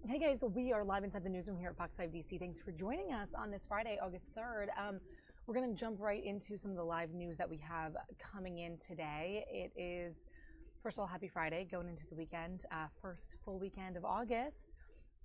Hey guys, we are live inside the newsroom here at Fox 5 DC. Thanks for joining us on this Friday, August 3rd. We're going to jump right into some of the live news that we have coming in today. It is, first of all, happy Friday, going into the weekend, first full weekend of August.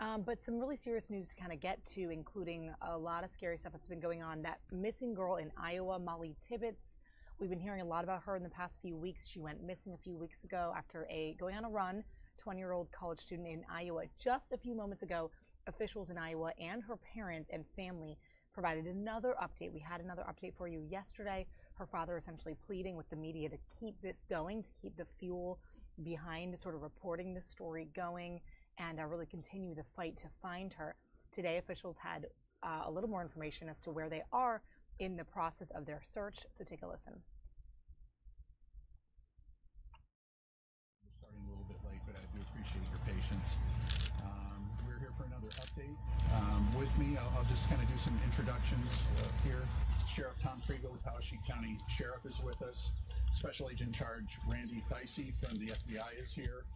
But some really serious news to kind of get to, including a lot of scary stuff that's been going on. That missing girl in Iowa, Mollie Tibbetts. We've been hearing a lot about her in the past few weeks. She went missing a few weeks ago after going on a run. 20-year-old college student in Iowa. Just a few moments ago, officials in Iowa and her parents and family provided another update. We had another update for you yesterday. Her father essentially pleading with the media to keep this going, to keep the fuel behind sort of reporting this story going, and really continue the fight to find her. Today, officials had a little more information as to where they are in the process of their search. So take a listen. We're starting a little bit late, but I do appreciate your patience. We're here for another update. With me, I'll just kind of do some introductions here. Sheriff Tom Kriegel with Poweshiek County Sheriff is with us. Special Agent in Charge Randy Theisey from the FBI is here.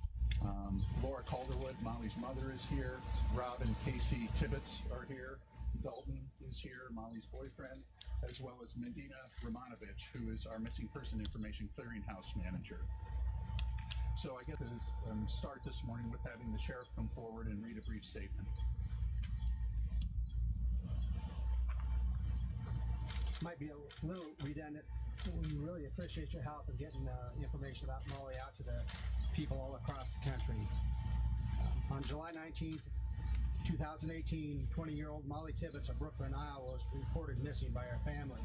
Laura Calderwood, Mollie's mother, is here. Rob and Casey Tibbetts are here. Dalton is here, Mollie's boyfriend, as well as Medina Romanovich, who is our missing person information clearinghouse manager. So I get to start this morning with having the sheriff come forward and read a brief statement. This might be a little redundant. We really appreciate your help in getting information about Mollie out to the people all across the country. On July 19th, 2018, 20-year-old Mollie Tibbetts of Brooklyn, Iowa, was reported missing by her family.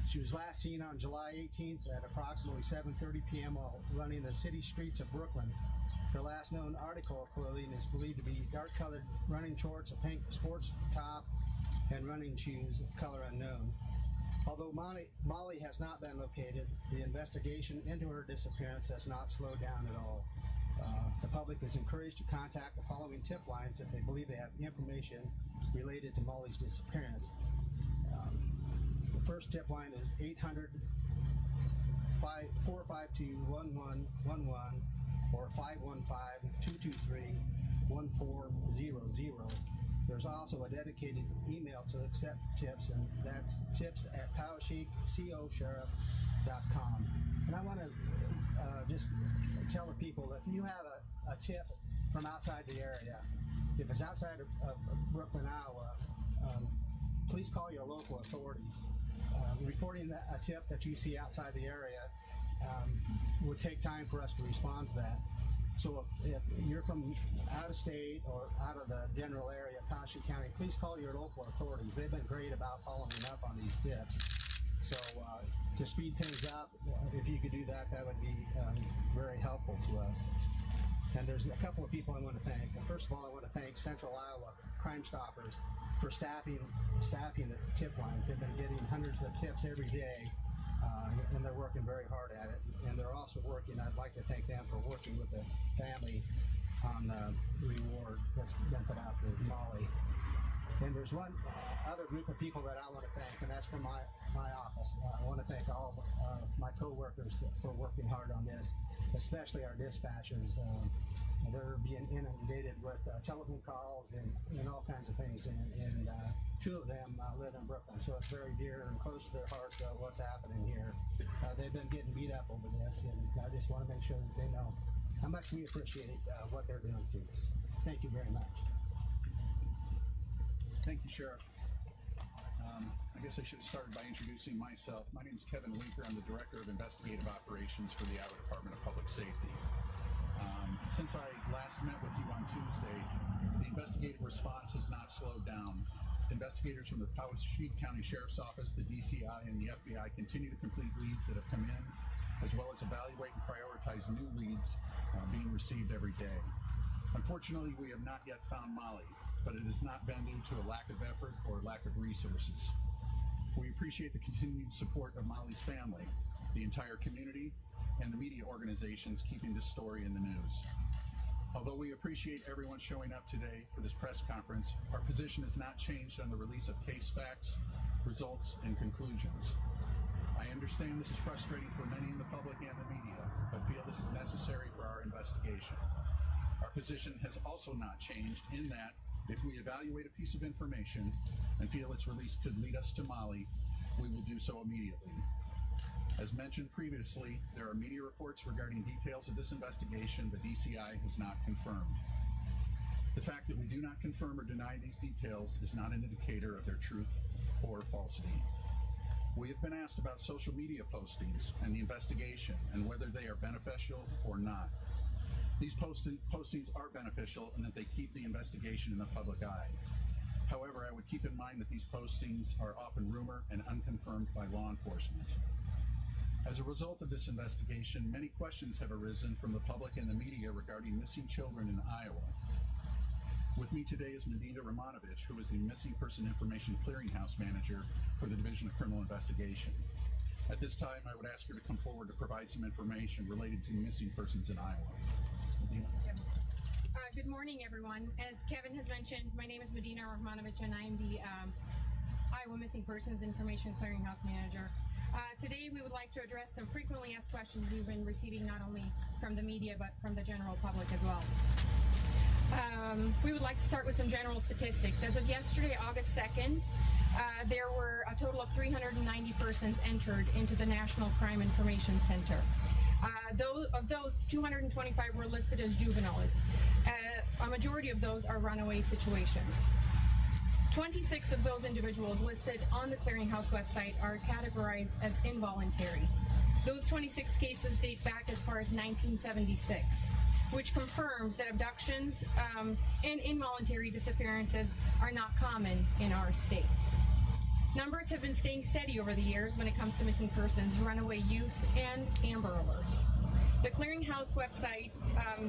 She was last seen on July 18th at approximately 7:30 p.m. while running the city streets of Brooklyn. Her last known article of clothing is believed to be dark-colored running shorts, a pink sports top, and running shoes, color unknown. Although Mollie has not been located, the investigation into her disappearance has not slowed down at all. The public is encouraged to contact the following tip lines if they believe they have information related to Mollie's disappearance. The first tip line is 800-452-1111 or 515-223-1400. There's also a dedicated email to accept tips, and that's tips@PoweshiekCOSheriff.com. And I want to just tell the people that if you have a tip from outside the area, if it's outside of Brooklyn, Iowa, please call your local authorities. Reporting a tip that you see outside the area would take time for us to respond to that. So if you're from out of state or out of the general area of Poweshiek County, please call your local authorities. They've been great about following up on these tips. So to speed things up, if you could do that, that would be very helpful to us. And there's a couple of people I want to thank. First of all, I want to thank Central Iowa Crime Stoppers for staffing the tip lines. They've been getting hundreds of tips every day. And they're working very hard at it. And they're also working, I'd like to thank them for working with the family on the reward that's been put out for Mollie. And there's one other group of people that I want to thank, and that's from my office. I want to thank all my co-workers for working hard on this, especially our dispatchers. They're being inundated with telephone calls and all kinds of things, and two of them live in Brooklyn, so it's very dear and close to their hearts what's happening here. They've been getting beat up over this, and I just want to make sure that they know how much we appreciate what they're doing to us. Thank you very much. Thank you, Sheriff. I guess I should have started by introducing myself. My name is Kevin Winker. I'm the Director of Investigative Operations for the Iowa Department of Public Safety. Since I last met with you on Tuesday, the investigative response has not slowed down. Investigators from the Poweshiek County Sheriff's Office, the DCA, and the FBI continue to complete leads that have come in, as well as evaluate and prioritize new leads being received every day. Unfortunately, we have not yet found Mollie, but it has not been due to a lack of effort or lack of resources. We appreciate the continued support of Mollie's family, the entire community, and the media organizations keeping this story in the news. Although we appreciate everyone showing up today for this press conference, our position has not changed on the release of case facts, results, and conclusions. I understand this is frustrating for many in the public and the media, but feel this is necessary for our investigation. Our position has also not changed in that if we evaluate a piece of information and feel its release could lead us to Mollie, we will do so immediately. As mentioned previously, there are media reports regarding details of this investigation the DCI has not confirmed. The fact that we do not confirm or deny these details is not an indicator of their truth or falsity. We have been asked about social media postings and the investigation and whether they are beneficial or not. These postings are beneficial in that they keep the investigation in the public eye. However, I would keep in mind that these postings are often rumor and unconfirmed by law enforcement. As a result of this investigation, many questions have arisen from the public and the media regarding missing children in Iowa. With me today is Medina Romanovich, who is the Missing Person Information Clearinghouse Manager for the Division of Criminal Investigation. At this time, I would ask her to come forward to provide some information related to missing persons in Iowa. Medina? Good morning, everyone. As Kevin has mentioned, my name is Medina Romanovich, and I am the Iowa Missing Persons Information Clearinghouse Manager. Today, we would like to address some frequently asked questions we've been receiving not only from the media, but from the general public as well. We would like to start with some general statistics. As of yesterday, August 2nd, there were a total of 390 persons entered into the National Crime Information Center. Of those, 225 were listed as juveniles. A majority of those are runaway situations. 26 of those individuals listed on the Clearinghouse website are categorized as involuntary. Those 26 cases date back as far as 1976, which confirms that abductions and involuntary disappearances are not common in our state. Numbers have been staying steady over the years when it comes to missing persons, runaway youth, and Amber Alerts. The Clearinghouse website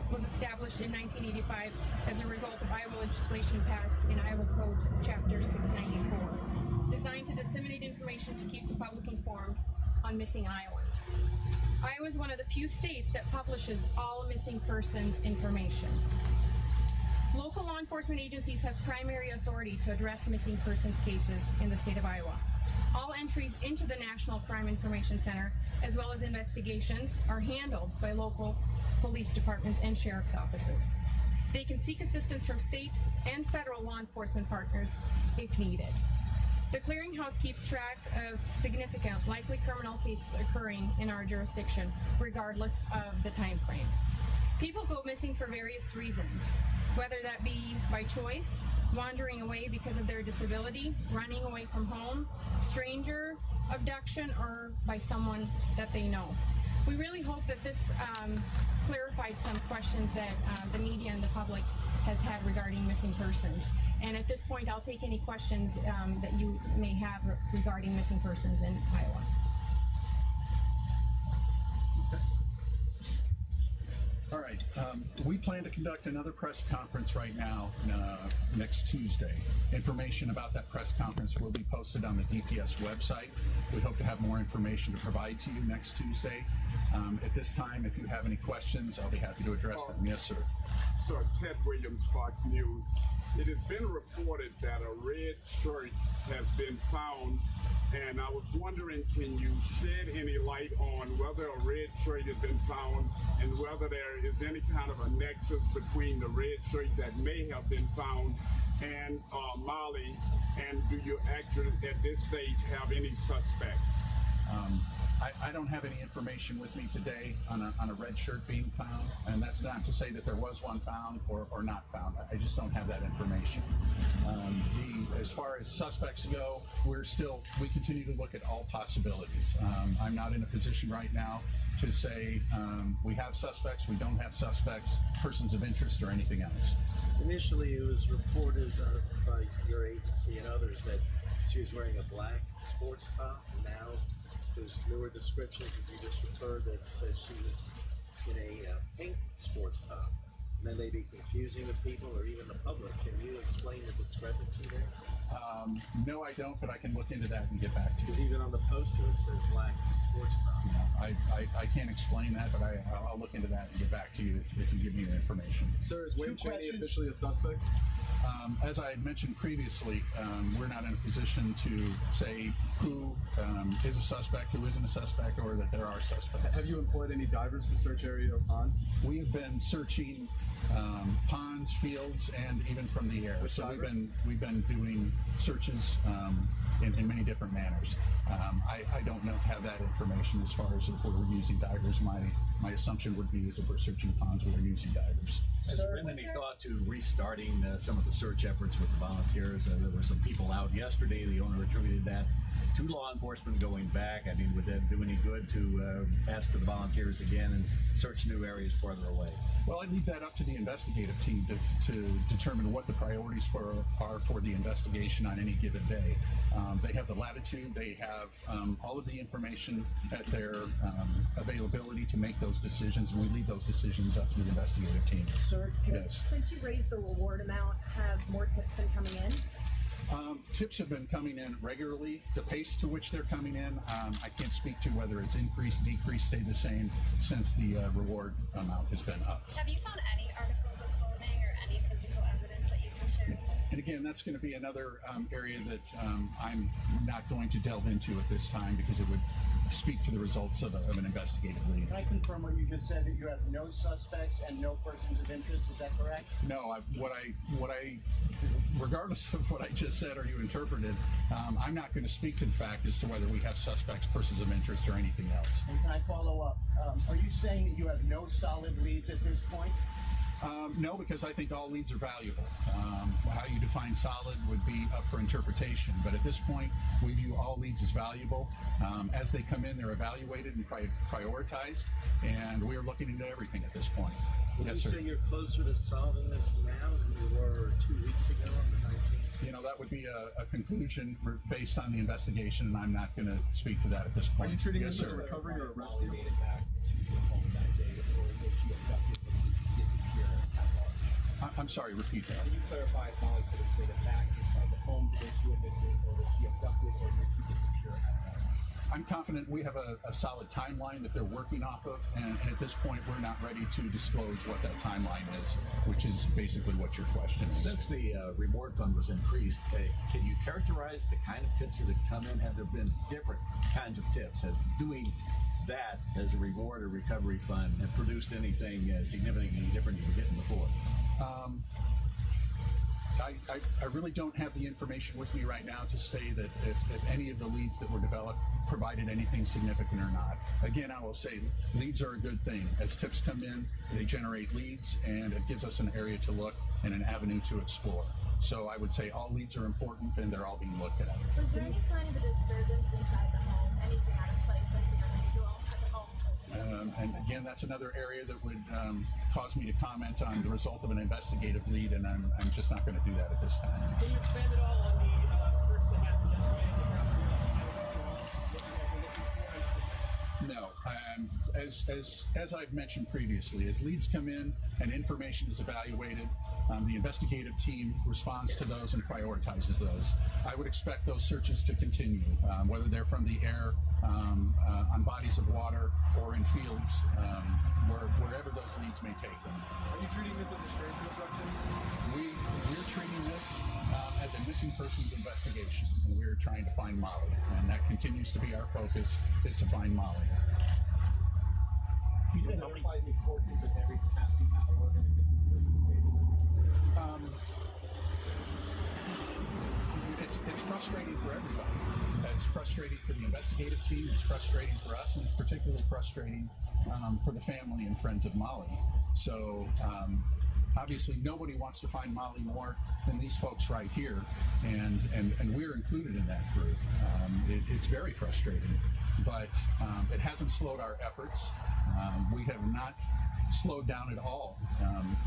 was established in 1985 as a result of Iowa legislation passed in Iowa Code Chapter 694, designed to disseminate information to keep the public informed on missing Iowans. Iowa is one of the few states that publishes all missing persons information. Local law enforcement agencies have primary authority to address missing persons cases in the state of Iowa. All entries into the National Crime Information Center, as well as investigations, are handled by local police departments and sheriff's offices. They can seek assistance from state and federal law enforcement partners if needed. The Clearinghouse keeps track of significant, likely criminal cases occurring in our jurisdiction, regardless of the time frame. People go missing for various reasons, whether that be by choice, wandering away because of their disability, running away from home, stranger abduction, or by someone that they know. We really hope that this clarified some questions that the media and the public has had regarding missing persons. And at this point, I'll take any questions that you may have regarding missing persons in Iowa. All right, we plan to conduct another press conference right now next Tuesday. Information about that press conference will be posted on the DPS website. We hope to have more information to provide to you next Tuesday. At this time, if you have any questions, I'll be happy to address them. Yes, sir. Sir, Ted Williams, Fox News. It has been reported that a red shirt has been found, and I was wondering, can you shed any light on whether a red shirt has been found and whether there is any kind of a nexus between the red shirt that may have been found and Mollie, and do you actually at this stage have any suspects? I don't have any information with me today on a red shirt being found, and that's not to say that there was one found or not found. I just don't have that information. As far as suspects go, we continue to look at all possibilities. I'm not in a position right now to say we have suspects, we don't have suspects, persons of interest, or anything else. Initially, it was reported by your agency and others that she was wearing a black sports top. Now there's newer descriptions that you just referred that says she was in a pink sports top. And then they be confusing the people or even the public. Can you explain the discrepancy there? No, I don't, but I can look into that and get back to you. Because even on the poster it says black sports top. No, I can't explain that, but I'll look into that and get back to you if you give me the information. Sir, is Wayne Jetty officially a suspect? As I had mentioned previously, we're not in a position to say who is a suspect, who isn't a suspect, or that there are suspects. Have you employed any divers to search area or ponds? We have been searching ponds, fields, and even from the air. So we've been doing searches in many different manners. I don't have that information as far as if we're using divers. My assumption would be is if we're searching ponds, we're using divers. Has there been any thought to restarting some of the search efforts with the volunteers? There were some people out yesterday. The owner attributed that to law enforcement going back. I mean, would that do any good to ask for the volunteers again and search new areas farther away? Well, I leave that up to the investigative team to determine what the priorities are for the investigation on any given day. They have the latitude, they have all of the information at their availability to make those decisions, and we leave those decisions up to the investigative team. Sir, Yes. since you raised the reward amount, have more tips been coming in? Tips have been coming in regularly. The pace to which they're coming in, I can't speak to whether it's increased, decreased, stayed the same since the reward amount has been up. Have you found any articles of clothing or any physical evidence that you can share with us? And again, that's going to be another area that I'm not going to delve into at this time because it would speak to the results of an investigative lead. Can I confirm what you just said, that you have no suspects and no persons of interest? Is that correct? No, regardless of what I just said or you interpreted, I'm not going to speak to the fact as to whether we have suspects, persons of interest, or anything else. And can I follow up? Are you saying that you have no solid leads at this point? No, because I think all leads are valuable. How you define solid would be up for interpretation, but at this point, we view all leads as valuable. As they come in, they're evaluated and prioritized, and we are looking into everything at this point. Would Yes, you sir. say you're closer to solving this now than you were 2 weeks ago on the 19th? You know, that would be a conclusion based on the investigation, and I'm not going to speak to that at this point. Are you treating Yes, this as a sir. recovery or a rescue? I'm sorry, repeat that. Can you clarify if Mollie Tibbetts made it back inside the home? Did she went missing, or was she abducted, or did she disappear at all? I'm confident we have a solid timeline that they're working off of, and at this point, we're not ready to disclose what that timeline is, which is basically what your question is. Since the reward fund was increased, can you characterize the kind of tips that have come in? Have there been different kinds of tips? Has doing that as a reward or recovery fund have produced anything significantly different than you were getting before? I really don't have the information with me right now to say that if any of the leads that were developed provided anything significant or not. Again, I will say leads are a good thing. As tips come in, they generate leads, and it gives us an area to look and an avenue to explore. So I would say all leads are important, and they're all being looked at. Was there any sign of a disturbance inside the home? Anything out of place? Anything unusual at the home? And again, that's another area that would cause me to comment on the result of an investigative lead, and I'm just not going to do that at this time. Can you expand at all on the search that happened yesterday at the property? No. As I've mentioned previously, as leads come in and information is evaluated, the investigative team responds to those and prioritizes those. I would expect those searches to continue, whether they're from the air, on bodies of water, or in fields, wherever those leads may take them. Are you treating this as a stranger abduction? We're treating this as a missing persons investigation, and we're trying to find Mollie, and that continues to be our focus, is to find Mollie. You said how many importance in every capacity how the organization It's frustrating for everybody. It's frustrating for the investigative team, it's frustrating for us, and it's particularly frustrating for the family and friends of Mollie. So obviously nobody wants to find Mollie more than these folks right here, and we're included in that group. It's very frustrating, but it hasn't slowed our efforts. We have not slowed down at all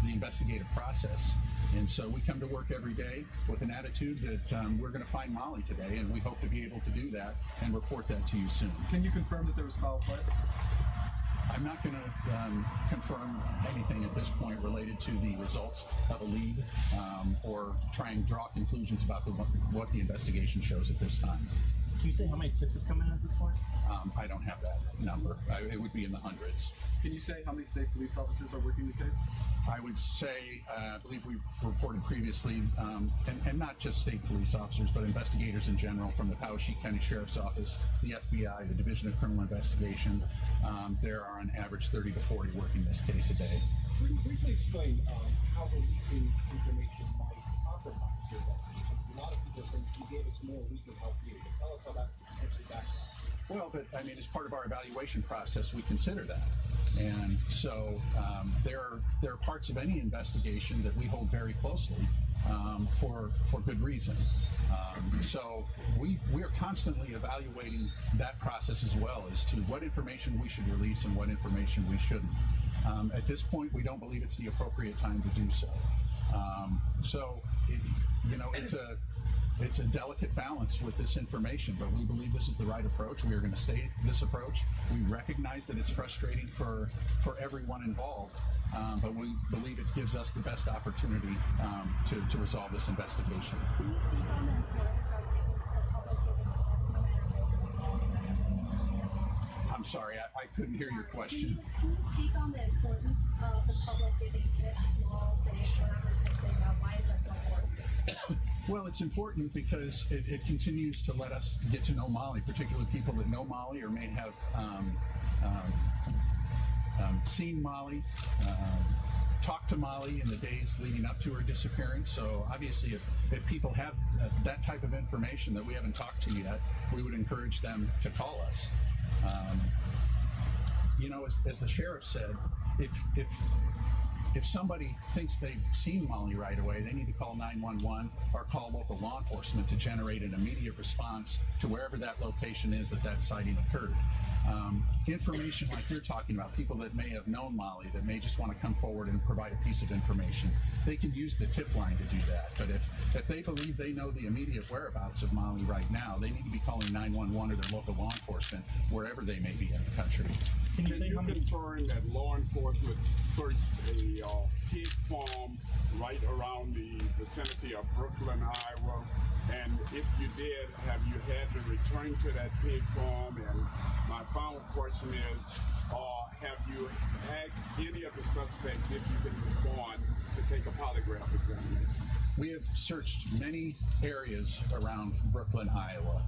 the investigative process. And so we come to work every day with an attitude that we're going to find Mollie today, and we hope to be able to do that and report that to you soon. Can you confirm that there was foul play? I'm not going to confirm anything at this point related to the results of a lead or try and draw conclusions about what the investigation shows at this time. Can you say how many tips have come in at this point? I don't have that number. It would be in the hundreds. Can you say how many state police officers are working the case? I would say, I believe we reported previously, and not just state police officers, but investigators in general from the Poweshiek County Sheriff's Office, the FBI, the Division of Criminal Investigation. There are on average 30 to 40 working this case a day. Can you briefly explain how releasing information might compromise your investigation? A lot of people think you gave us more, we can help you. Tell us how that actually backs up. Well, but I mean, as part of our evaluation process, we consider that. And so there are parts of any investigation that we hold very closely for good reason. So we are constantly evaluating that process as well as to what information we should release and what information we shouldn't. At this point, we don't believe it's the appropriate time to do so. it's a delicate balance with this information, but we believe this is the right approach. We are going to stay this approach. We recognize that it's frustrating for everyone involved, but we believe it gives us the best opportunity to resolve this investigation. Can you speak on the importance of making the public give I'm sorry, I couldn't hear your question. Can you speak on the importance of the public giving tips, small, big, whatever type thing? Why is that so important? Well, it's important because it continues to let us get to know Mollie, particularly people that know Mollie or may have seen Mollie, talked to Mollie in the days leading up to her disappearance. So obviously, if people have that type of information that we haven't talked to yet, we would encourage them to call us. You know, as the sheriff said, if somebody thinks they've seen Mollie right away, they need to call 911 or call local law enforcement to generate an immediate response to wherever that location is that sighting occurred. Information like you're talking about, people that may have known Mollie, that may just want to come forward and provide a piece of information, they can use the tip line to do that. But if they believe they know the immediate whereabouts of Mollie right now, they need to be calling 911 or their local law enforcement wherever they may be in the country. Can you confirm that law enforcement searched a pig farm right around the vicinity of Brooklyn, Iowa? And if you did, have you had to return to that pig farm? And my final question is, have you asked any of the suspects if you can respond to take a polygraph examination? We have searched many areas around Brooklyn, Iowa.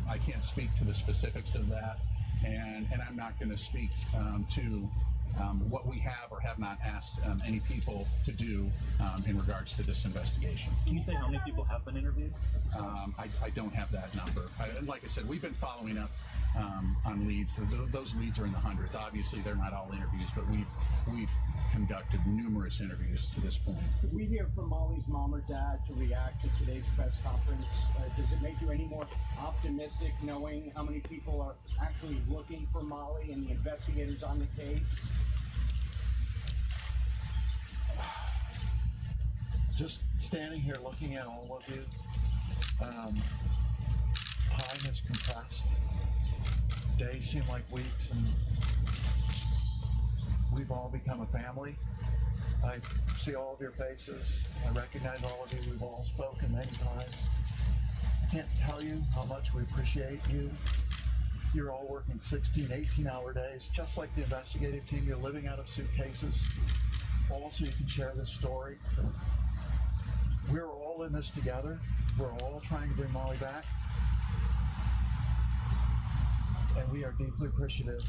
I can't speak to the specifics of that, and I'm not going to speak to what we have or have not asked any people to do in regards to this investigation. Can you say how many people have been interviewed? I don't have that number. Like I said, we've been following up on leads. Those leads are in the hundreds. Obviously, they're not all interviews, but we've conducted numerous interviews to this point. Could we hear from Mollie's mom or dad to react to today's press conference? Does it make you any more optimistic knowing how many people are actually looking for Mollie and the investigators on the case? Just standing here looking at all of you, time is compressed. Days seem like weeks, and we've all become a family. I see all of your faces. I recognize all of you. We've all spoken many times. I can't tell you how much we appreciate you. You're all working 16, 18-hour days, just like the investigative team. You're living out of suitcases, all so you can share this story. We're all in this together. We're all trying to bring Mollie back. And we are deeply appreciative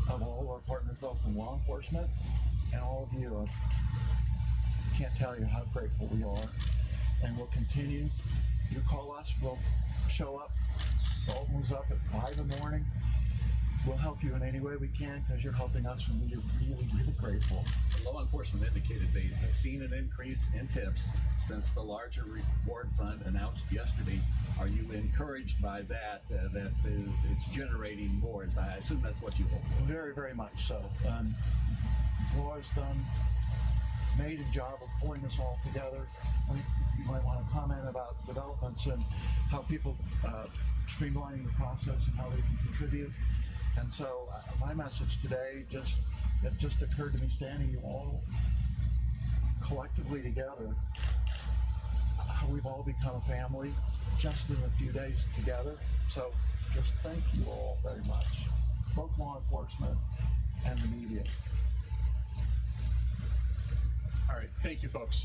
of all of our partners, both in law enforcement and all of you. I can't tell you how grateful we are. And we'll continue. You call us, we'll show up. Dalton was up at 5 in the morning. We'll help you in any way we can because you're helping us, and we're really, really grateful. Law enforcement indicated they had seen an increase in tips since the larger reward fund announced yesterday. Are you encouraged by that, that it's generating more? I assume that's what you hope for. Very, very much so. Laura's done an amazing job of pulling this all together. You might want to comment about developments and how people streamlining the process and how they can contribute. And so my message today, it just occurred to me standing you all collectively together, how we've all become a family just in a few days together. So just thank you all very much, both law enforcement and the media. All right, thank you, folks.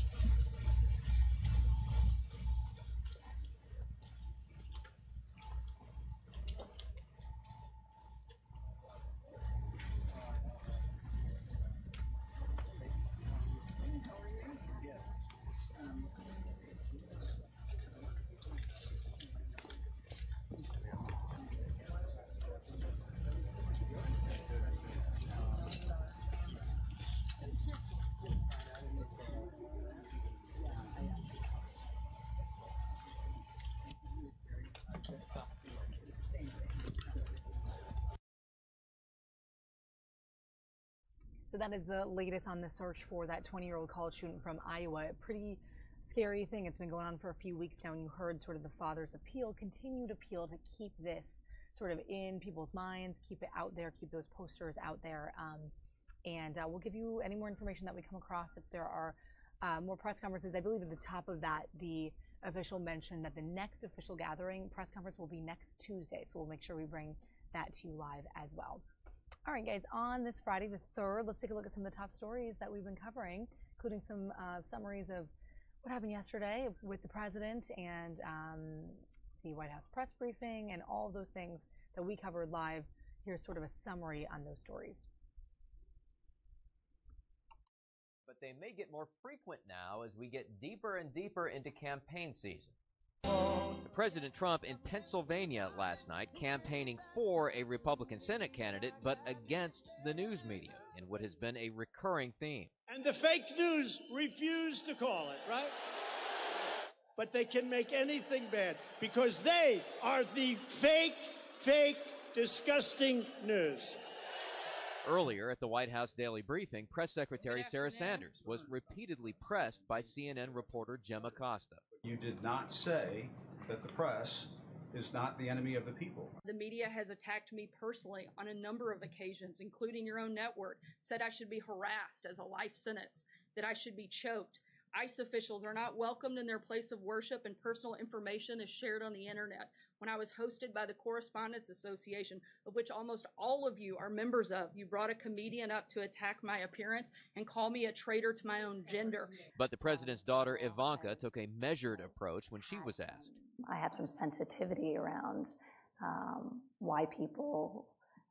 So that is the latest on the search for that 20-year-old college student from Iowa. Pretty scary thing. It's been going on for a few weeks now, and you heard sort of the father's appeal, continued appeal to keep this sort of in people's minds, keep it out there, keep those posters out there. And we'll give you any more information that we come across if there are more press conferences. I believe at the top of that, the official mentioned that the next official gathering press conference will be next Tuesday. So we'll make sure we bring that to you live as well. All right, guys, on this Friday the 3rd, let's take a look at some of the top stories that we've been covering, including some summaries of what happened yesterday with the president and the White House press briefing and all of those things that we covered live. Here's sort of a summary on those stories. But they may get more frequent now as we get deeper and deeper into campaign season. President Trump in Pennsylvania last night campaigning for a Republican Senate candidate, but against the news media in what has been a recurring theme. And the fake news refuse to call it, right? But they can make anything bad because they are the fake, disgusting news. Earlier at the White House daily briefing, Press Secretary Sarah Sanders was repeatedly pressed by CNN reporter Jim Acosta. You did not say that the press is not the enemy of the people. The media has attacked me personally on a number of occasions, including your own network, said I should be harassed as a life sentence, that I should be choked. ICE officials are not welcomed in their place of worship, and personal information is shared on the internet. When I was hosted by the Correspondents Association, of which almost all of you are members of, you brought a comedian up to attack my appearance and call me a traitor to my own gender. But the president's daughter, Ivanka, took a measured approach when she was asked. I have some sensitivity around why people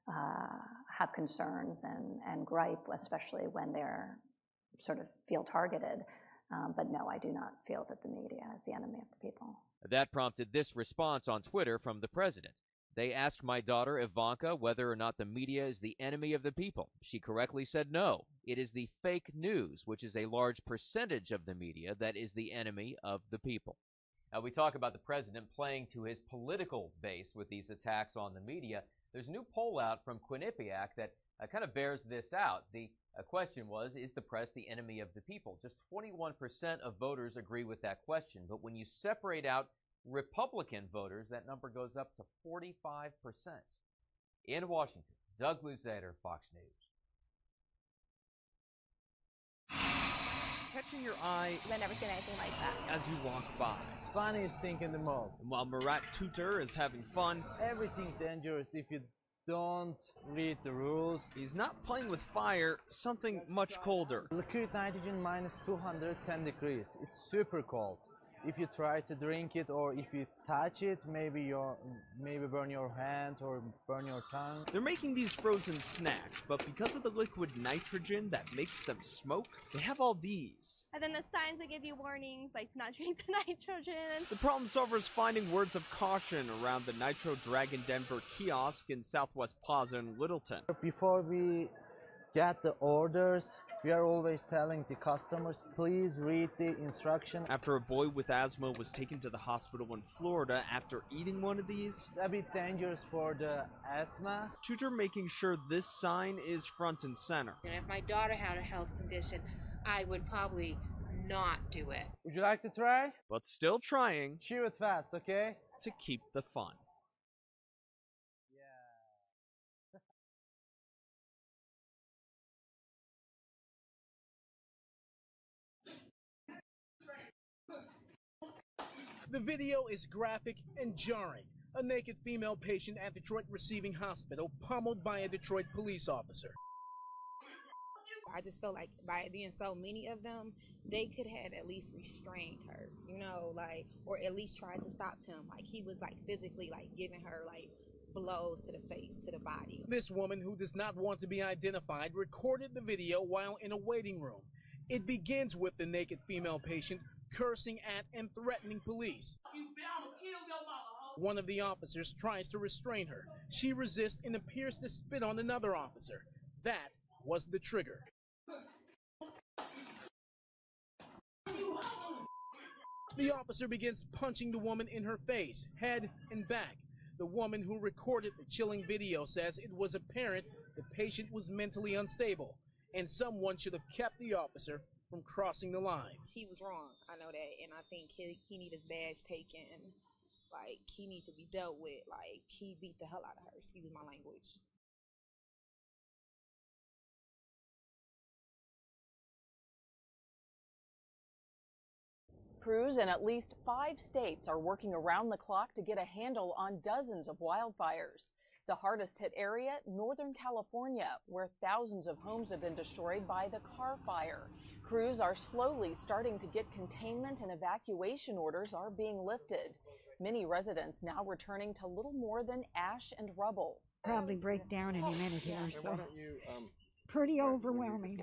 have concerns and gripe, especially when they're sort of feel targeted. But no, I do not feel that the media is the enemy of the people. That prompted this response on Twitter from the president. They asked my daughter Ivanka whether or not the media is the enemy of the people. She correctly said no. It is the fake news, which is a large percentage of the media, that is the enemy of the people. Now, we talk about the president playing to his political base with these attacks on the media. There's a new poll out from Quinnipiac that kind of bears this out. The question was, is the press the enemy of the people? Just 21% of voters agree with that question. But when you separate out Republican voters, that number goes up to 45%. In Washington, Doug Luzader, Fox News. Catching your eye. I've never seen anything like that. As you walk by. Funniest thing in the mall. While Murat Tutor is having fun. Everything's dangerous if you don't read the rules. He's not playing with fire, something much colder. Liquid nitrogen minus 210 degrees. It's super cold. If you try to drink it or if you touch it, maybe burn your hand or burn your tongue. They're making these frozen snacks, but because of the liquid nitrogen that makes them smoke, they have all these. And then the signs that give you warnings, like to not drink the nitrogen. The problem solver is finding words of caution around the Nitro Dragon Denver kiosk in Southwest Plaza in Littleton. Before we get the orders, we are always telling the customers, please read the instruction. After a boy with asthma was taken to the hospital in Florida after eating one of these. It's a bit dangerous for the asthma. Tutor making sure this sign is front and center. And if my daughter had a health condition, I would probably not do it. Would you like to try? But still trying. Chew it fast, okay? To keep the fun. The video is graphic and jarring. A naked female patient at Detroit Receiving Hospital pummeled by a Detroit police officer. I just feel like by it being so many of them, they could have at least restrained her, you know, like, or at least tried to stop him. Like, he was like physically like giving her like blows to the face, to the body. This woman, who does not want to be identified, recorded the video while in a waiting room. It begins with the naked female patient cursing at and threatening police. One of the officers tries to restrain her. She resists and appears to spit on another officer. That was the trigger. The officer begins punching the woman in her face, head, and back. The woman who recorded the chilling video says it was apparent the patient was mentally unstable, and someone should have kept the officer from crossing the line. He was wrong, I know that, and I think he need his badge taken. Like, he need to be dealt with. Like, he beat the hell out of her, excuse my language. Crews in at least 5 states are working around the clock to get a handle on dozens of wildfires. The hardest hit area, Northern California, where thousands of homes have been destroyed by the Carr Fire. Crews are slowly starting to get containment and evacuation orders are being lifted. Many residents now returning to little more than ash and rubble. Probably break down in a minute here, so pretty overwhelming.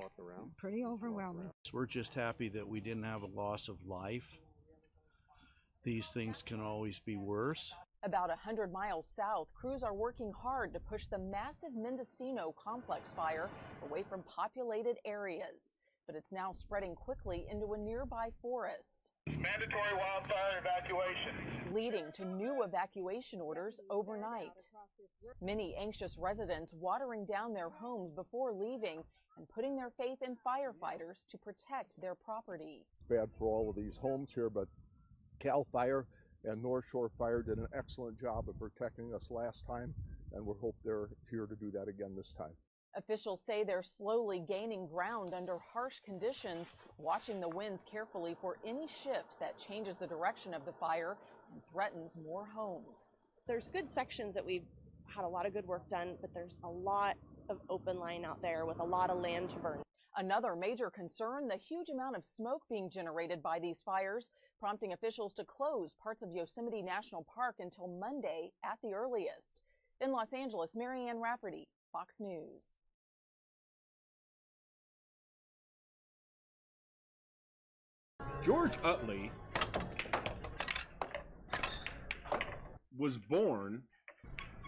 Pretty overwhelming. We're just happy that we didn't have a loss of life. These things can always be worse. About 100 miles south, crews are working hard to push the massive Mendocino complex fire away from populated areas. But it's now spreading quickly into a nearby forest. Mandatory wildfire evacuation. Leading to new evacuation orders overnight. Many anxious residents watering down their homes before leaving and putting their faith in firefighters to protect their property. Bad for all of these homes here, but Cal Fire and North Shore Fire did an excellent job of protecting us last time, and we hope they're here to do that again this time. Officials say they're slowly gaining ground under harsh conditions, watching the winds carefully for any shift that changes the direction of the fire and threatens more homes. There's good sections that we've had a lot of good work done, but there's a lot of open line out there with a lot of land to burn. Another major concern, the huge amount of smoke being generated by these fires, prompting officials to close parts of Yosemite National Park until Monday at the earliest. In Los Angeles, Marianne Rafferty, Fox News. George Utley was born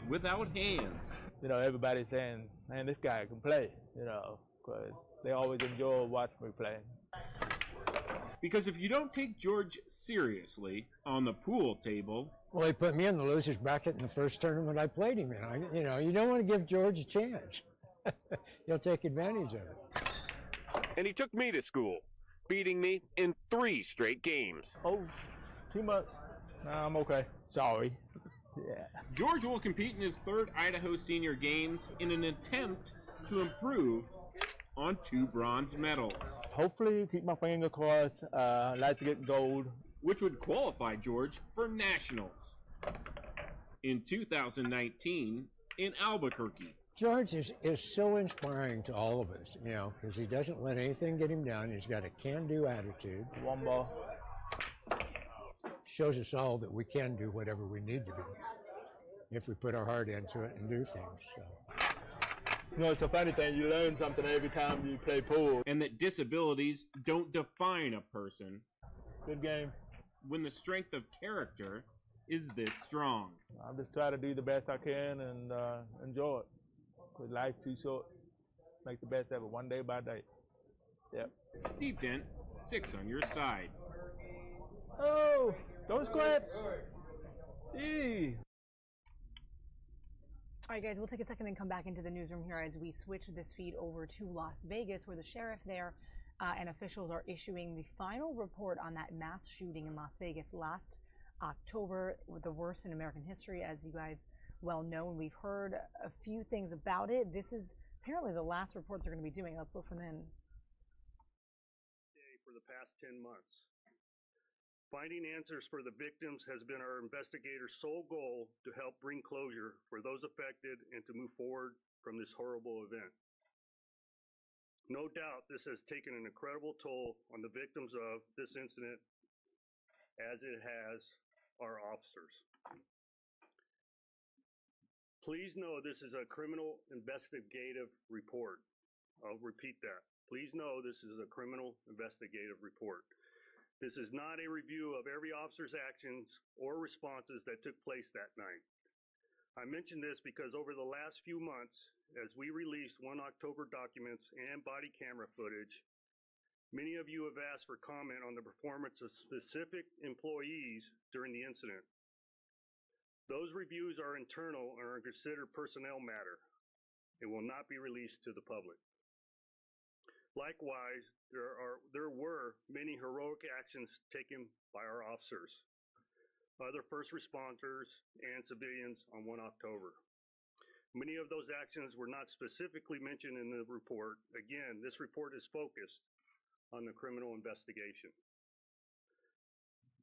without hands. You know, everybody's saying, man, this guy can play, you know, because they always enjoy watching me play. Because if you don't take George seriously on the pool table... Well, he put me in the loser's bracket in the first tournament I played him in. You know, you don't want to give George a chance. He'll take advantage of it. And he took me to school, beating me in 3 straight games. Oh, too much. Nah, I'm okay. Sorry. Yeah. George will compete in his 3rd Idaho Senior Games in an attempt to improve on 2 bronze medals. Hopefully, keep my finger crossed. I'd like to get gold. Which would qualify George for nationals in 2019 in Albuquerque. George is so inspiring to all of us, you know, because he doesn't let anything get him down. He's got a can-do attitude. One ball. Shows us all that we can do whatever we need to do if we put our heart into it and do things. So. You know, it's a funny thing. You learn something every time you play pool. And that disabilities don't define a person. Good game. When the strength of character is this strong. I'll just try to do the best I can and enjoy it. Because life's too short. Make the best of it, one day by day. Yep. Steve Dent, 6 on your side. Oh, those scraps. Eee. All right, guys, we'll take a second and come back into the newsroom here as we switch this feed over to Las Vegas, where the sheriff there and officials are issuing the final report on that mass shooting in Las Vegas last October, the worst in American history, as you guys well know, and we've heard a few things about it. This is apparently the last report they're going to be doing. Let's listen in. For the past 10 months. Finding answers for the victims has been our investigators' sole goal to help bring closure for those affected and to move forward from this horrible event. No doubt this has taken an incredible toll on the victims of this incident, as it has our officers. Please know this is a criminal investigative report. I'll repeat that. Please know this is a criminal investigative report. This is not a review of every officer's actions or responses that took place that night. I mention this because over the last few months, as we released 1 October documents and body camera footage, many of you have asked for comment on the performance of specific employees during the incident. Those reviews are internal and are considered personnel matter and will not be released to the public. Likewise, there were many heroic actions taken by our officers, other first responders, and civilians on 1 October. Many of those actions were not specifically mentioned in the report. Again, this report is focused on the criminal investigation.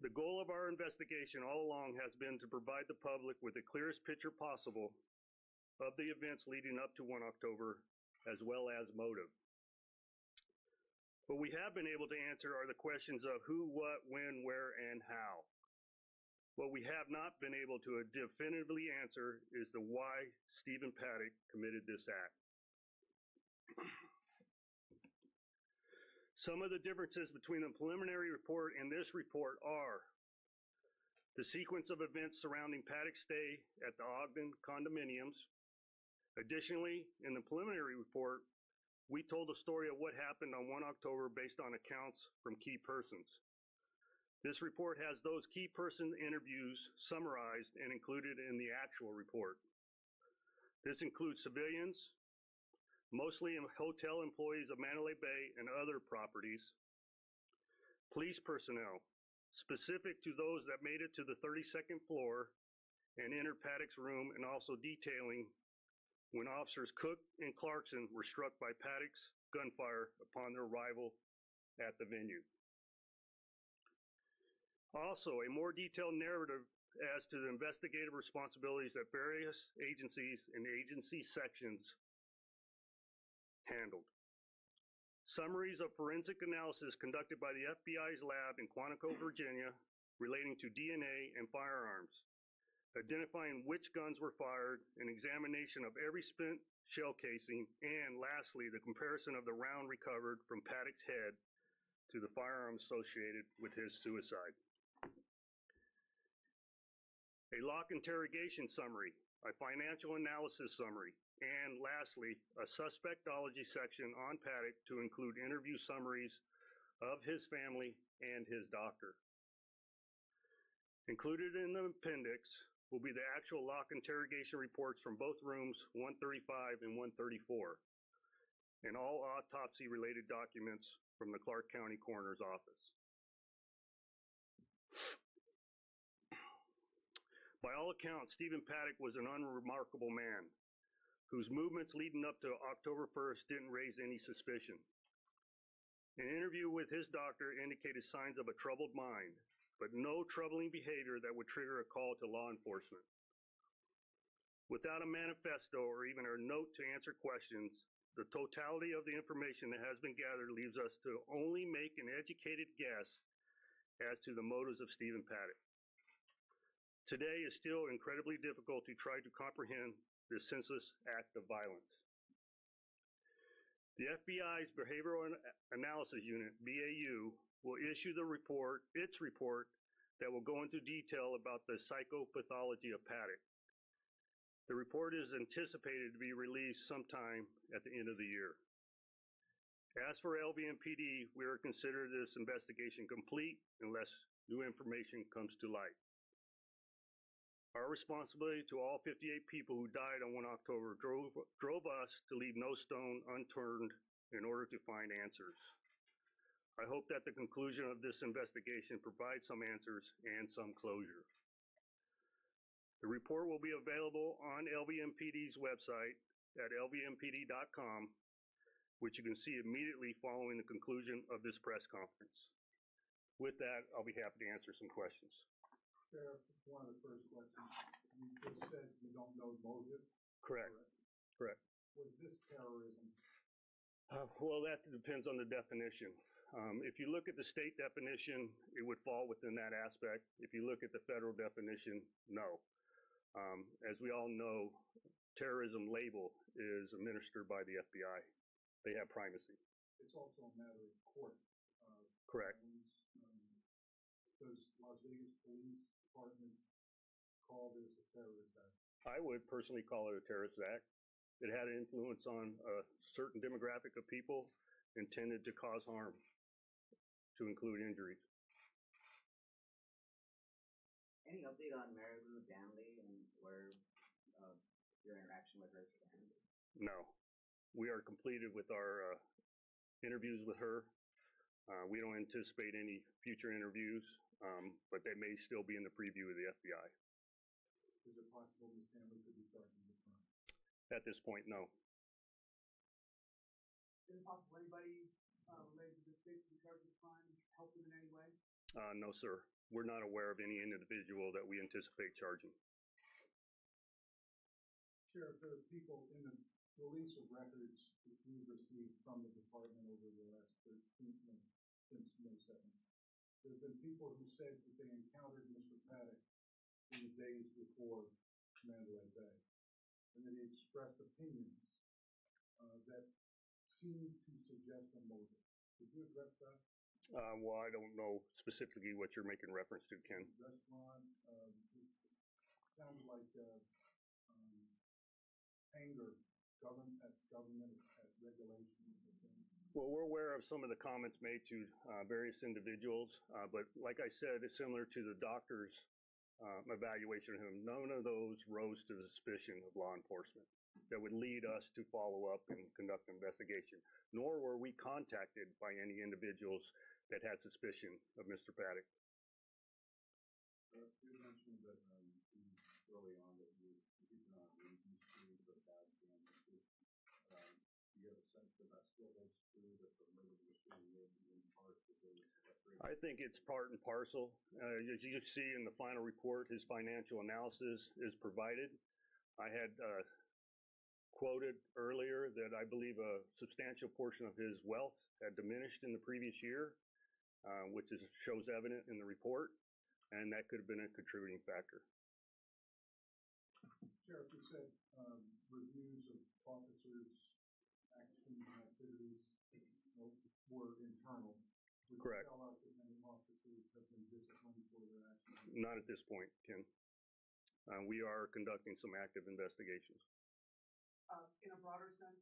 The goal of our investigation all along has been to provide the public with the clearest picture possible of the events leading up to 1 October, as well as motive. What we have been able to answer are the questions of who, what, when, where, and how. What we have not been able to definitively answer is the why Stephen Paddock committed this act. Some of the differences between the preliminary report and this report are the sequence of events surrounding Paddock's stay at the Ogden condominiums. Additionally, in the preliminary report, we told the story of what happened on 1 October based on accounts from key persons. This report has those key person interviews summarized and included in the actual report. This includes civilians, mostly hotel employees of Mandalay Bay and other properties, police personnel, specific to those that made it to the 32nd floor and entered Paddock's room, and also detailing when officers Cook and Clarkson were struck by Paddock's gunfire upon their arrival at the venue. Also, a more detailed narrative as to the investigative responsibilities that various agencies and agency sections handled. Summaries of forensic analysis conducted by the FBI's lab in Quantico, Virginia, relating to DNA and firearms, identifying which guns were fired, an examination of every spent shell casing, and lastly, the comparison of the round recovered from Paddock's head to the firearm associated with his suicide. A lock interrogation summary, a financial analysis summary, and lastly, a suspectology section on Paddock to include interview summaries of his family and his doctor. Included in the appendix will be the actual lock interrogation reports from both rooms 135 and 134, and all autopsy-related documents from the Clark County Coroner's Office. By all accounts, Stephen Paddock was an unremarkable man whose movements leading up to October 1st didn't raise any suspicion. An interview with his doctor indicated signs of a troubled mind, but no troubling behavior that would trigger a call to law enforcement. Without a manifesto or even a note to answer questions, the totality of the information that has been gathered leaves us to only make an educated guess as to the motives of Stephen Paddock. Today is still incredibly difficult to try to comprehend this senseless act of violence. The FBI's Behavioral Analysis Unit, BAU, will issue its report that will go into detail about the psychopathology of Paddock. The report is anticipated to be released sometime at the end of the year. As for LVMPD, we are considering this investigation complete unless new information comes to light. Our responsibility to all 58 people who died on 1 October drove us to leave no stone unturned in order to find answers. I hope that the conclusion of this investigation provides some answers and some closure. The report will be available on LVMPD's website at lvmpd.com, which you can see immediately following the conclusion of this press conference. With that, I'll be happy to answer some questions. Sheriff, one of the first questions, you just said you don't know motive? Correct. Was this terrorism? Well, that depends on the definition. If you look at the state definition, it would fall within that aspect. If you look at the federal definition, no. As we all know, terrorism label is administered by the FBI. They have primacy. It's also a matter of court. Correct. Does Las Vegas Police Department call this a terrorist act? I would personally call it a terrorist act. It had an influence on a certain demographic of people intended to cause harm, to include injuries. Any update on Mary Lou Danley and where your interaction with her stands? No. We are completed with our interviews with her. We don't anticipate any future interviews, but they may still be in the preview of the FBI. Is it possible Ms. Stanley could be charged with a crime? At this point, no. Is it possible anybody related to this case to be charged with a crime help them in any way? No, sir. We're not aware of any individual that we anticipate charging. Sheriff, there are people in the release of records that you've received from the department over the last 13 months, since May 2nd. There have been people who said that they encountered Mr. Paddock in the days before Mandalay Bay, and that he expressed opinions that seemed to suggest a motive. Could you address that? Well, I don't know specifically what you're making reference to, Ken. Restaurant, it sounded like anger, government at regulation. Well, we're aware of some of the comments made to various individuals, but like I said, it's similar to the doctor's evaluation of him. None of those rose to the suspicion of law enforcement that would lead us to follow up and conduct an investigation, nor were we contacted by any individuals that had suspicion of Mr. Paddock. You mentioned that early on that you keep an eye on reasons for bad damages. Do you have a sense that that still holds true, that the murder was being made in part because I think it's part and parcel. As you see in the final report, his financial analysis is provided. I had quoted earlier that I believe a substantial portion of his wealth had diminished in the previous year, which shows evident in the report, and that could have been a contributing factor. Sheriff, you said reviews of officers' actions and activities were internal. Would Correct. you tell us if any officers have been disciplined for their actions? Not at this point, Ken. We are conducting some active investigations. In a broader sense,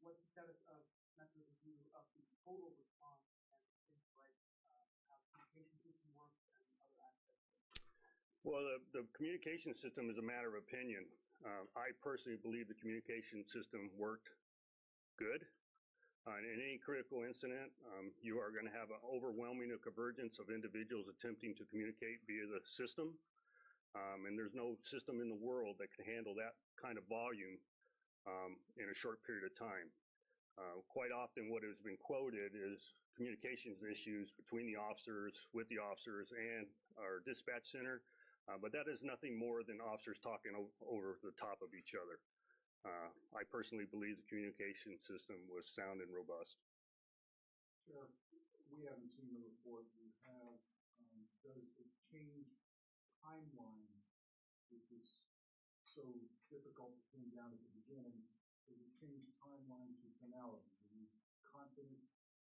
what's the status of method of review of the total response and things like how the communication system works and other aspects of it? Well, the communication system is a matter of opinion. I personally believe the communication system worked good. In any critical incident, you are going to have an overwhelming convergence of individuals attempting to communicate via the system. And there's no system in the world that can handle that kind of volume in a short period of time. Quite often what has been quoted is communications issues between the officers, with the officers, and our dispatch center. But that is nothing more than officers talking over the top of each other. I personally believe the communication system was sound and robust. Sheriff, we haven't seen the report you have. Does it change timeline, which is so difficult to pin down at the beginning? Does it change timeline to finality? Are you confident?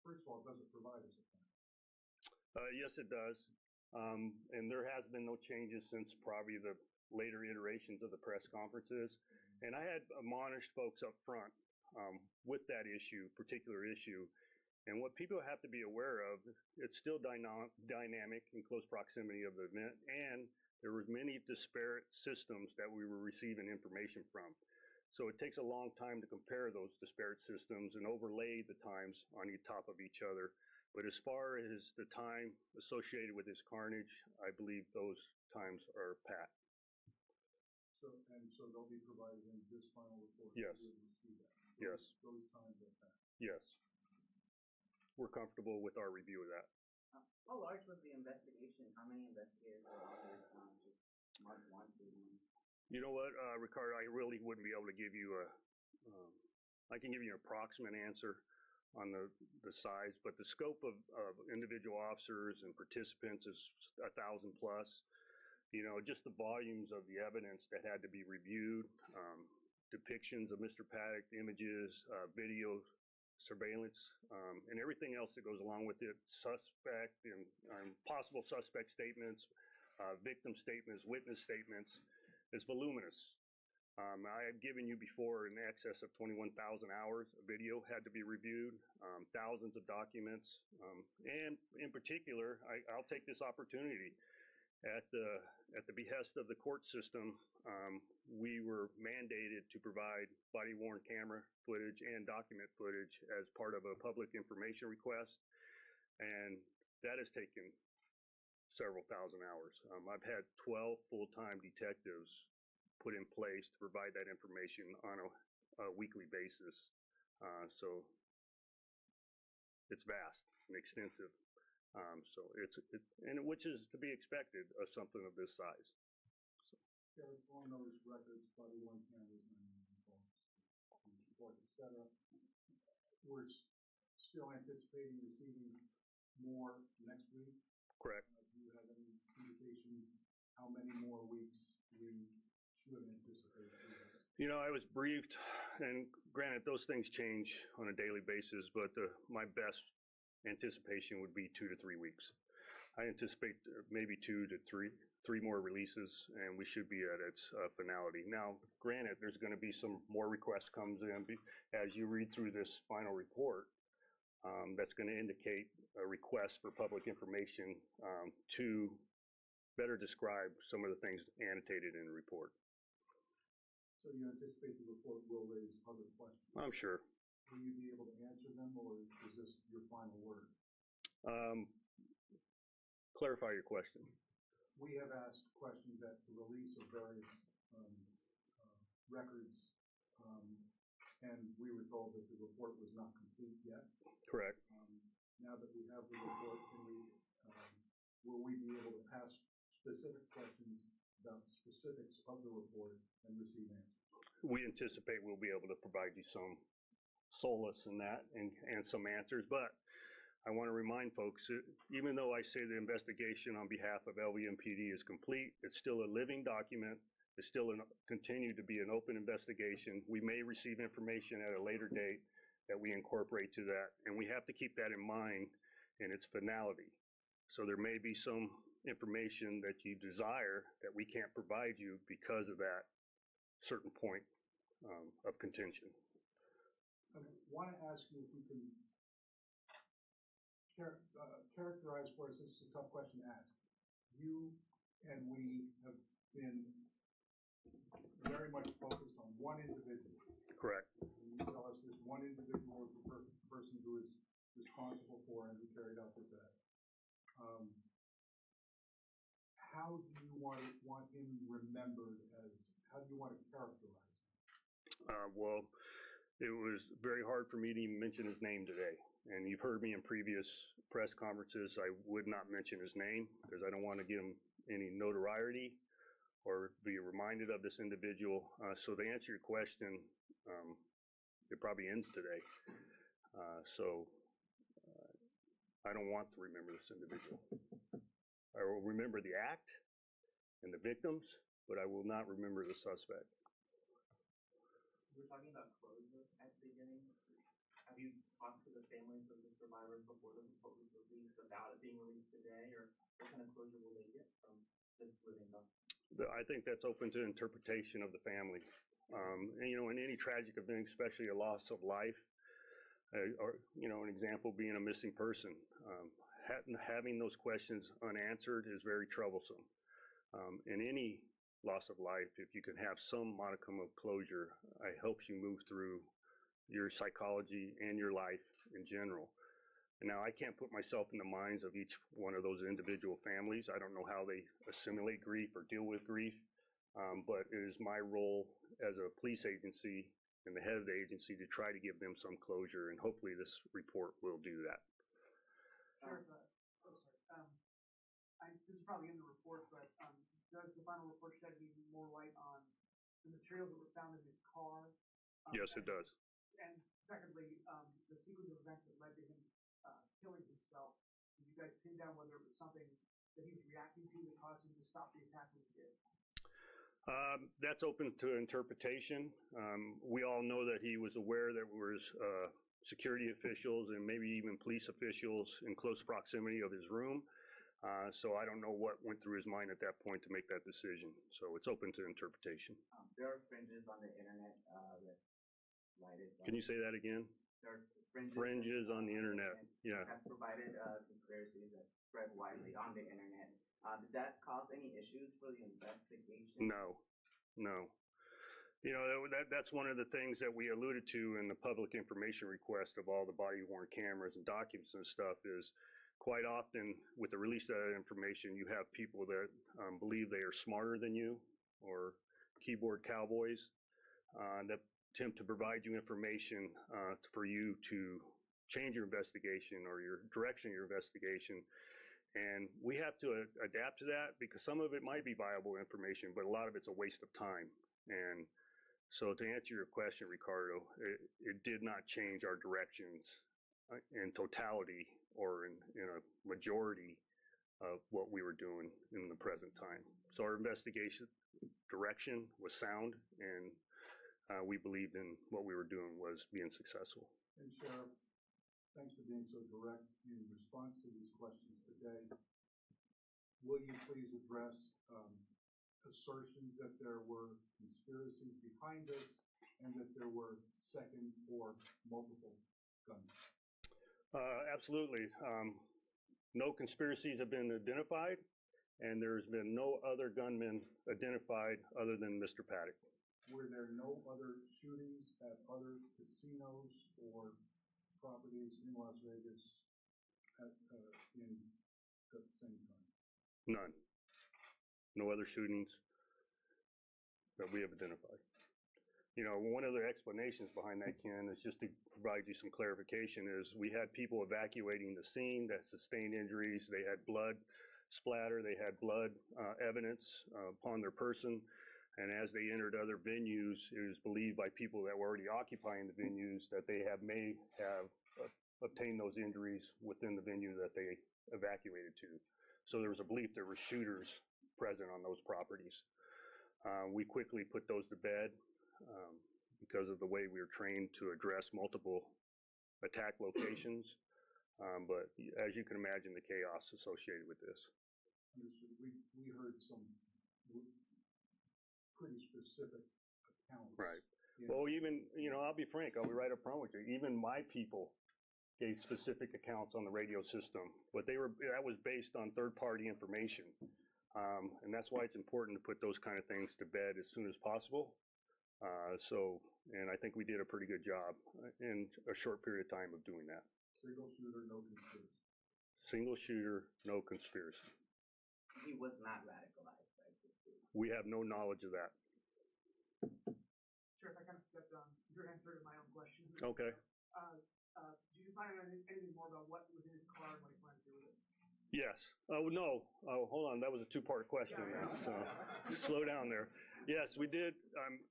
First of all, does it provide us a plan? Yes, it does. And there has been no changes since probably the later iterations of the press conferences. And I had admonished folks up front with that particular issue. And what people have to be aware of, it's still dynamic in close proximity of the event, and there were many disparate systems that we were receiving information from. So it takes a long time to compare those disparate systems and overlay the times on top of each other. But as far as the time associated with this carnage, I believe those times are pat. So they'll be provided in this final report? Yes. Yes. Those times are pat? Yes. We're comfortable with our review of that. How large was the investigation? How many investigators were on this? Just Mark 1, 2, 1? You know what, Ricardo, I really wouldn't be able to give you I can give you an approximate answer on the size, but the scope of individual officers and participants is 1,000 plus. You know, just the volumes of the evidence that had to be reviewed, depictions of Mr. Paddock, images, video surveillance, and everything else that goes along with it, suspect and possible suspect statements, victim statements, witness statements, is voluminous. I have given you before in excess of 21,000 hours of video had to be reviewed, thousands of documents, and in particular, I'll take this opportunity. At the behest of the court system, we were mandated to provide body-worn camera footage and document footage as part of a public information request, and that has taken several thousand hours. I've had 12 full-time detectives put in place to provide that information on a weekly basis. So it's vast and extensive. Which is to be expected of something of this size. Sheriff, on those records, body-worn cameras, et cetera, we're still anticipating receiving more next week. Correct. Do you have any indication how many more weeks we should anticipate? You know, I was briefed, and granted, those things change on a daily basis, but my best anticipation would be 2 to 3 weeks. I anticipate maybe 2 to 3 more releases, and we should be at its finality. Now, granted, there's going to be some more requests comes in as you read through this final report. That's going to indicate a request for public information to better describe some of the things annotated in the report. So you anticipate the report will raise other questions? I'm sure. Will you be able to answer them, or is this your final word? Clarify your question. We have asked questions at the release of various records, and we were told that the report was not complete yet. Correct. Now that we have the report, will we be able to ask specific questions about specifics of the report and receive answers? We anticipate we'll be able to provide you some solace in that and some answers, but I want to remind folks that even though I say the investigation on behalf of LVMPD is complete, it's still a living document. It's still continue to be an open investigation. We may receive information at a later date that we incorporate to that, and we have to keep that in mind in its finality. So there may be some information that you desire that we can't provide you because of that certain point of contention. I want to ask you if we can characterize for us, this is a tough question to ask. You and we have been very much focused on one individual. Correct. And you tell us this one individual is the person who is responsible for and who carried out this act. How do you want him remembered as, how do you want to characterize him? Well, it was very hard for me to even mention his name today. And you've heard me in previous press conferences, I would not mention his name because I don't want to give him any notoriety or be reminded of this individual. So to answer your question, it probably ends today. I don't want to remember this individual. I will remember the act and the victims, but I will not remember the suspect. You were talking about closure at the beginning. Have you talked to the families of the survivors before the report was released about it being released today, or what kind of closure will they get from this living document? I think that's open to interpretation of the family. And, you know, in any tragic event, especially a loss of life, or, you know, an example being a missing person, having those questions unanswered is very troublesome. In any loss of life, if you can have some modicum of closure, it helps you move through your psychology and your life in general. And now I can't put myself in the minds of each one of those individual families. I don't know how they assimilate grief or deal with grief, but it is my role as a police agency and the head of the agency to try to give them some closure, and hopefully this report will do that. Sheriff, this is probably in the report, but does the final report shed any more light on the materials that were found in his car? Yes, it does. And secondly, the sequence of events that led to him killing himself, did you guys pin down whether it was something that he was reacting to that caused him to stop the attack when he did? That's open to interpretation. We all know that he was aware that there was security officials and maybe even police officials in close proximity of his room. So I don't know what went through his mind at that point to make that decision. So it's open to interpretation. There are fringes on the internet that lighted. Can you say that again? There are fringes on the internet. Yeah. Have provided conspiracies that spread widely on the internet. Did that cause any issues for the investigation? No, no. You know, that's one of the things that we alluded to in the public information request of all the body-worn cameras and documents and stuff is quite often with the release of that information, you have people that believe they are smarter than you or keyboard cowboys that attempt to provide you information for you to change your investigation or your direction of your investigation. And we have to adapt to that because some of it might be viable information, but a lot of it's a waste of time. And so to answer your question, Ricardo, it did not change our directions in totality or in a majority of what we were doing in the present time. So our investigation direction was sound, and we believed in what we were doing was being successful. And Sheriff, thanks for being so direct in response to these questions today. Will you please address assertions that there were conspiracies behind this and that there were second or multiple guns? Absolutely. No conspiracies have been identified, and there's been no other gunmen identified other than Mr. Paddock. Were there no other shootings at other casinos or properties in Las Vegas at the same time? None. No other shootings that we have identified. You know, one of the explanations behind that, Ken, is just to provide you some clarification, is we had people evacuating the scene that sustained injuries. They had blood splatter. They had blood evidence upon their person. And as they entered other venues, it was believed by people that were already occupying the venues that they may have obtained those injuries within the venue that they evacuated to. So there was a belief there were shooters present on those properties. We quickly put those to bed because of the way we were trained to address multiple attack locations. But as you can imagine, the chaos associated with this. Understood. We heard some pretty specific accounts. Right. Well, even, you know, I'll be frank, I'll be right up front with you. Even my people gave specific accounts on the radio system, but that was based on third-party information. And that's why it's important to put those kind of things to bed as soon as possible. And I think we did a pretty good job in a short period of time of doing that. Single shooter, no conspiracy. Single shooter, no conspiracy. He was not radicalized, right? We have no knowledge of that. Sure, if I kind of stepped on your answer to my own question. Okay. Do you find out anything more about what was in his car and what he planned to do with it? Yes. Oh, no. Oh, hold on. That was a two-part question. So slow down there. Yes, we did.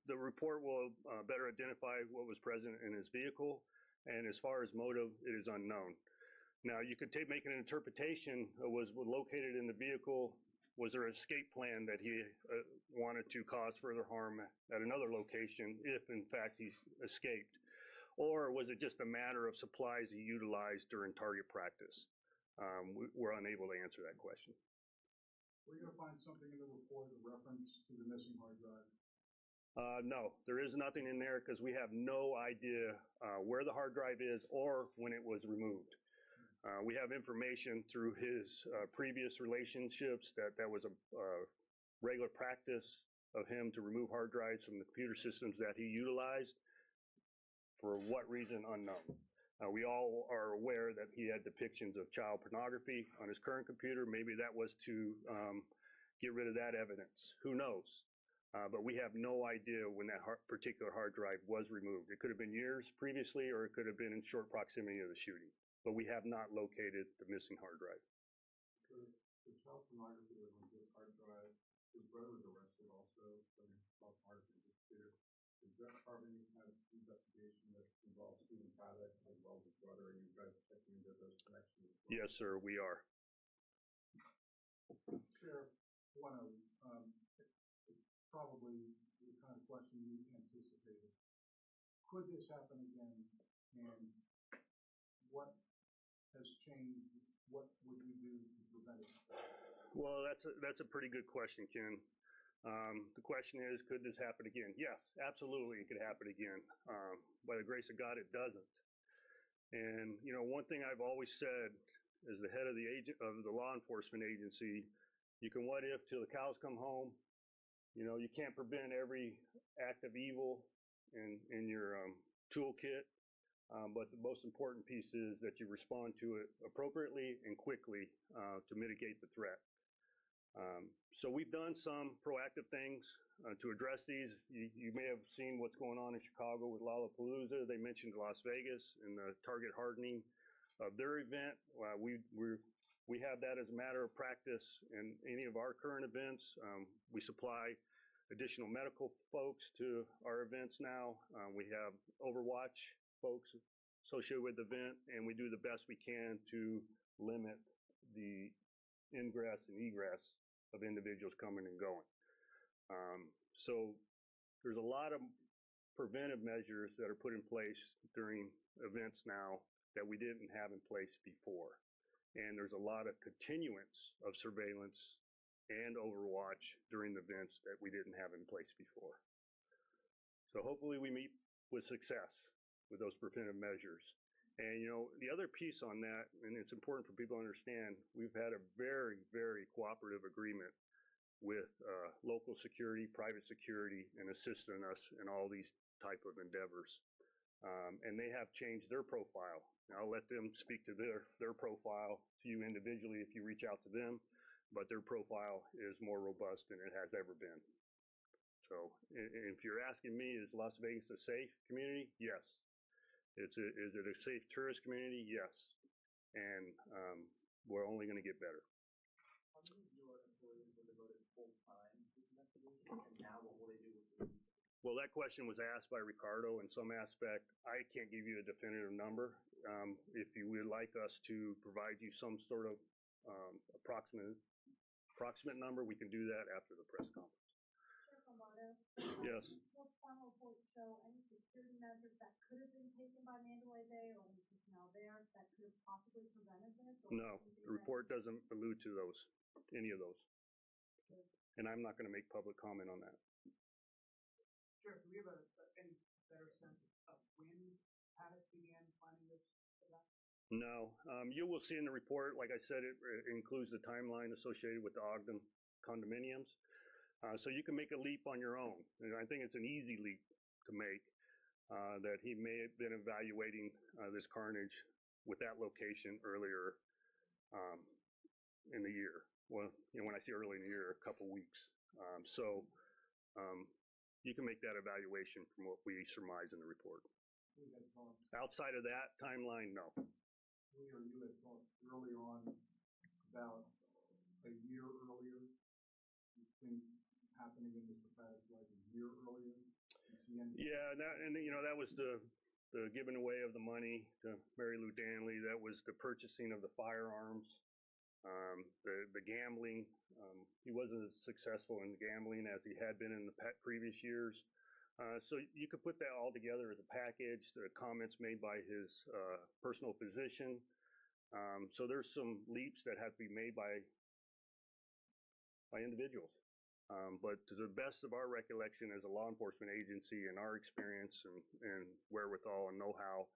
The report will better identify what was present in his vehicle. And as far as motive, it is unknown. Now, you could make an interpretation of was located in the vehicle. Was there an escape plan that he wanted to cause further harm at another location if, in fact, he escaped? Or was it just a matter of supplies he utilized during target practice? We're unable to answer that question. Were you going to find something in the report in reference to the missing hard drive? No, there is nothing in there because we have no idea where the hard drive is or when it was removed. We have information through his previous relationships that was a regular practice of him to remove hard drives from the computer systems that he utilized. For what reason, unknown. We all are aware that he had depictions of child pornography on his current computer. Maybe that was to get rid of that evidence. Who knows? But we have no idea when that particular hard drive was removed. It could have been years previously, or it could have been in short proximity of the shooting. But we have not located the missing hard drive. The child pornography was on his hard drive. His brother was arrested also for child pornography disappeared. Is that part of any kind of investigation that involves Stephen Paddock as well as his brother, and you guys checking into those connections? Yes, sir, we are. Sheriff, probably the kind of question you anticipated. Could this happen again, and what has changed? What would we do to prevent it? Well, that's a pretty good question, Ken. The question is, could this happen again? Yes, absolutely, it could happen again. By the grace of God, it doesn't. And you know, one thing I've always said as the head of the law enforcement agency, you can what if till the cows come home. You know, you can't prevent every act of evil in your toolkit, but the most important piece is that you respond to it appropriately and quickly to mitigate the threat. So we've done some proactive things to address these. You may have seen what's going on in Chicago with Lollapalooza. They mentioned Las Vegas and the target hardening of their event. We have that as a matter of practice in any of our current events. We supply additional medical folks to our events now. We have Overwatch folks associated with the event, and we do the best we can to limit the ingress and egress of individuals coming and going. So there's a lot of preventive measures that are put in place during events now that we didn't have in place before. And there's a lot of continuance of surveillance and overwatch during the events that we didn't have in place before. So hopefully we meet with success with those preventive measures. And you know, the other piece on that, and it's important for people to understand, we've had a very, very cooperative agreement with local security, private security, and assisting us in all these type of endeavors. And they have changed their profile. Now, I'll let them speak to their profile to you individually if you reach out to them, but their profile is more robust than it has ever been. So if you're asking me, is Las Vegas a safe community? Yes. Is it a safe tourist community? Yes. And we're only going to get better. How many of your employees were devoted full-time to this investigation, and now what will they do with it? Well, that question was asked by Ricardo in some aspect. I can't give you a definitive number. If you would like us to provide you some sort of approximate number, we can do that after the press conference. Yes. Will final reports show any security measures that could have been taken by Mandalay Bay or any personnel there that could have possibly prevented this? No, the report doesn't allude to those, any of those. And I'm not going to make public comment on that. Sheriff, do we have any better sense of when Paddock began planning this event? No. You will see in the report, like I said, it includes the timeline associated with the Ogden condominiums. So you can make a leap on your own. And I think it's an easy leap to make that he may have been evaluating this carnage with that location earlier in the year. Well, you know, when I say early in the year, a couple weeks. You can make that evaluation from what we surmise in the report. Outside of that timeline, no. We or you had talked early on about a year earlier, things happening in Mr. Paddock's life a year earlier. Yeah, that was the giving away of the money to Mary Lou Danley. That was the purchasing of the firearms, the gambling. He wasn't as successful in gambling as he had been in the previous years. So you could put that all together as a package, the comments made by his personal physician. So there's some leaps that have to be made by individuals. But to the best of our recollection as a law enforcement agency and our experience and wherewithal and know-how,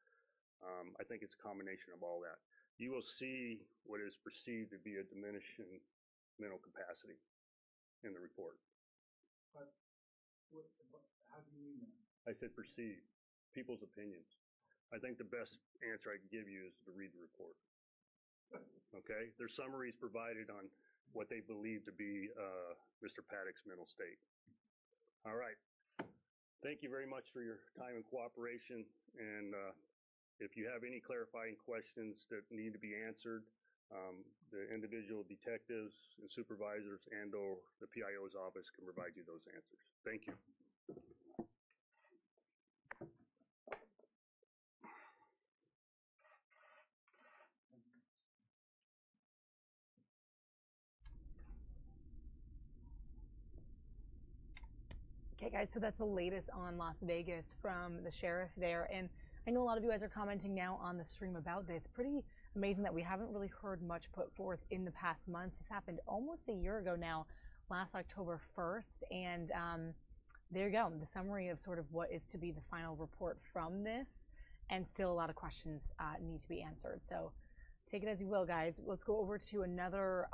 I think it's a combination of all that. You will see what is perceived to be a diminishing mental capacity in the report. But how do you mean that? I said perceived, people's opinions. I think the best answer I can give you is to read the report. Okay? There's summaries provided on what they believe to be Mr. Paddock's mental state. All right. Thank you very much for your time and cooperation. And if you have any clarifying questions that need to be answered, the individual detectives and supervisors and or the PIO's office can provide you those answers. Thank you. Okay, guys, so that's the latest on Las Vegas from the sheriff there. And I know a lot of you guys are commenting now on the stream about this. Pretty amazing that we haven't really heard much put forth in the past month. This happened almost a year ago now, last October 1st. And there you go, the summary of sort of what is to be the final report from this. and still a lot of questions need to be answered. So take it as you will, guys. Let's go over to another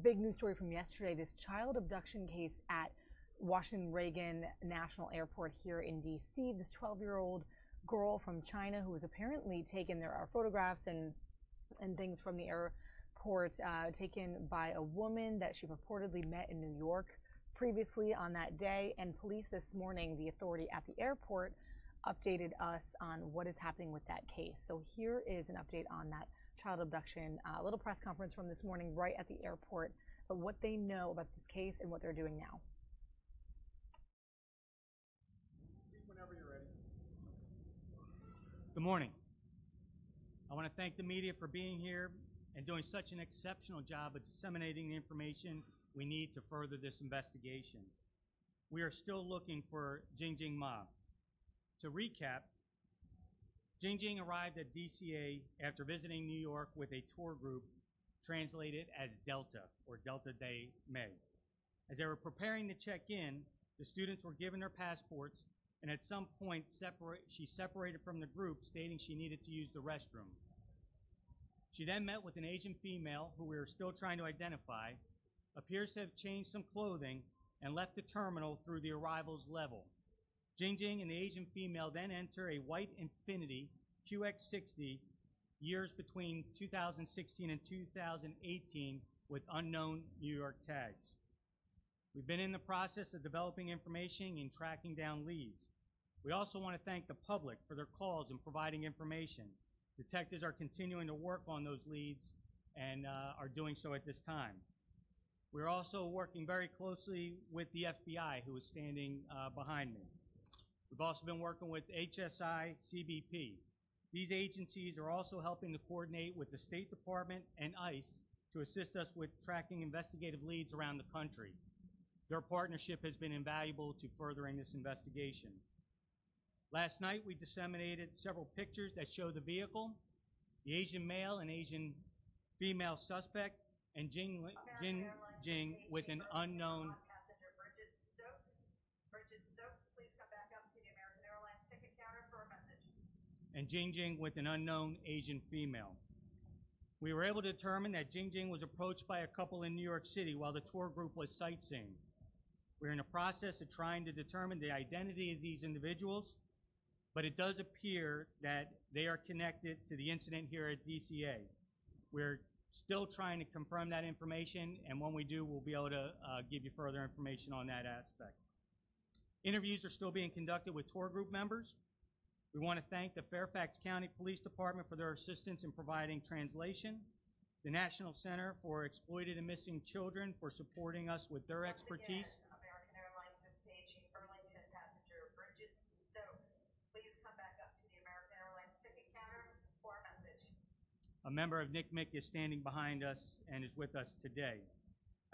big news story from yesterday. This child abduction case at Washington Reagan National Airport here in D.C. This 12-year-old girl from China who was apparently taken, there are photographs and things from the airport taken by a woman that she purportedly met in New York previously on that day. And police this morning, the authority at the airport, updated us on what is happening with that case. So here is an update on that child abduction, a little press conference from this morning right at the airport, but what they know about this case and what they're doing now. Whenever you're ready. Good morning. I want to thank the media for being here and doing such an exceptional job of disseminating the information we need to further this investigation. We are still looking for Jingjing Ma. To recap, Jingjing arrived at DCA after visiting New York with a tour group translated as Delta, or Delta de May. As they were preparing to check in, the students were given their passports, and at some point she separated from the group, stating she needed to use the restroom. She then met with an Asian female, who we are still trying to identify, appears to have changed some clothing, and left the terminal through the arrivals level. Jingjing and the Asian female then enter a white Infiniti QX60 years between 2016 and 2018 with unknown New York tags. We've been in the process of developing information and tracking down leads. We also want to thank the public for their calls and providing information. Detectives are continuing to work on those leads and are doing so at this time. We're also working very closely with the FBI, who is standing behind me. We've also been working with HSI, CBP. These agencies are also helping to coordinate with the State Department and ICE to assist us with tracking investigative leads around the country. Their partnership has been invaluable to furthering this investigation. Last night, we disseminated several pictures that show the vehicle, the Asian male and Asian female suspect, and Jingjing with an unknown. And Jingjing with an unknown Asian female. We were able to determine that Jingjing was approached by a couple in New York City while the tour group was sightseeing. We're in the process of trying to determine the identity of these individuals, but it does appear that they are connected to the incident here at DCA. We're still trying to confirm that information, and when we do, we'll be able to give you further information on that aspect. Interviews are still being conducted with tour group members. We want to thank the Fairfax County Police Department for their assistance in providing translation, the National Center for Exploited and Missing Children for supporting us with their expertise. American Airlines is paging Burlington passenger Bridget Stokes. Please come back up to the American Airlines ticket counter for a message. A member of NCMEC is standing behind us and is with us today.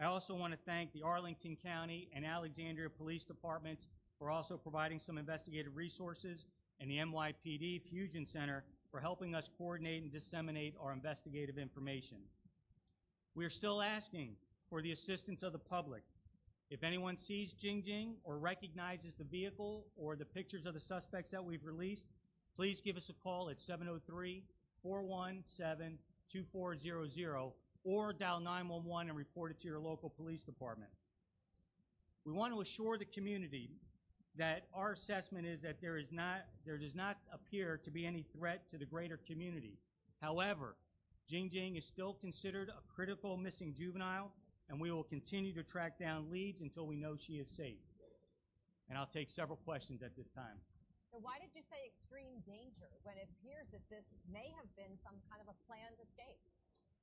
I also want to thank the Arlington County and Alexandria Police Departments for also providing some investigative resources, and the NYPD Fusion Center for helping us coordinate and disseminate our investigative information. We are still asking for the assistance of the public. If anyone sees Jingjing or recognizes the vehicle or the pictures of the suspects that we've released, please give us a call at 703-417-2400 or dial 911 and report it to your local police department. We want to assure the community that our assessment is that there does not appear to be any threat to the greater community. However, Jingjing is still considered a critical missing juvenile, and we will continue to track down leads until we know she is safe. And I'll take several questions at this time. So why did you say extreme danger when it appears that this may have been some kind of a planned escape?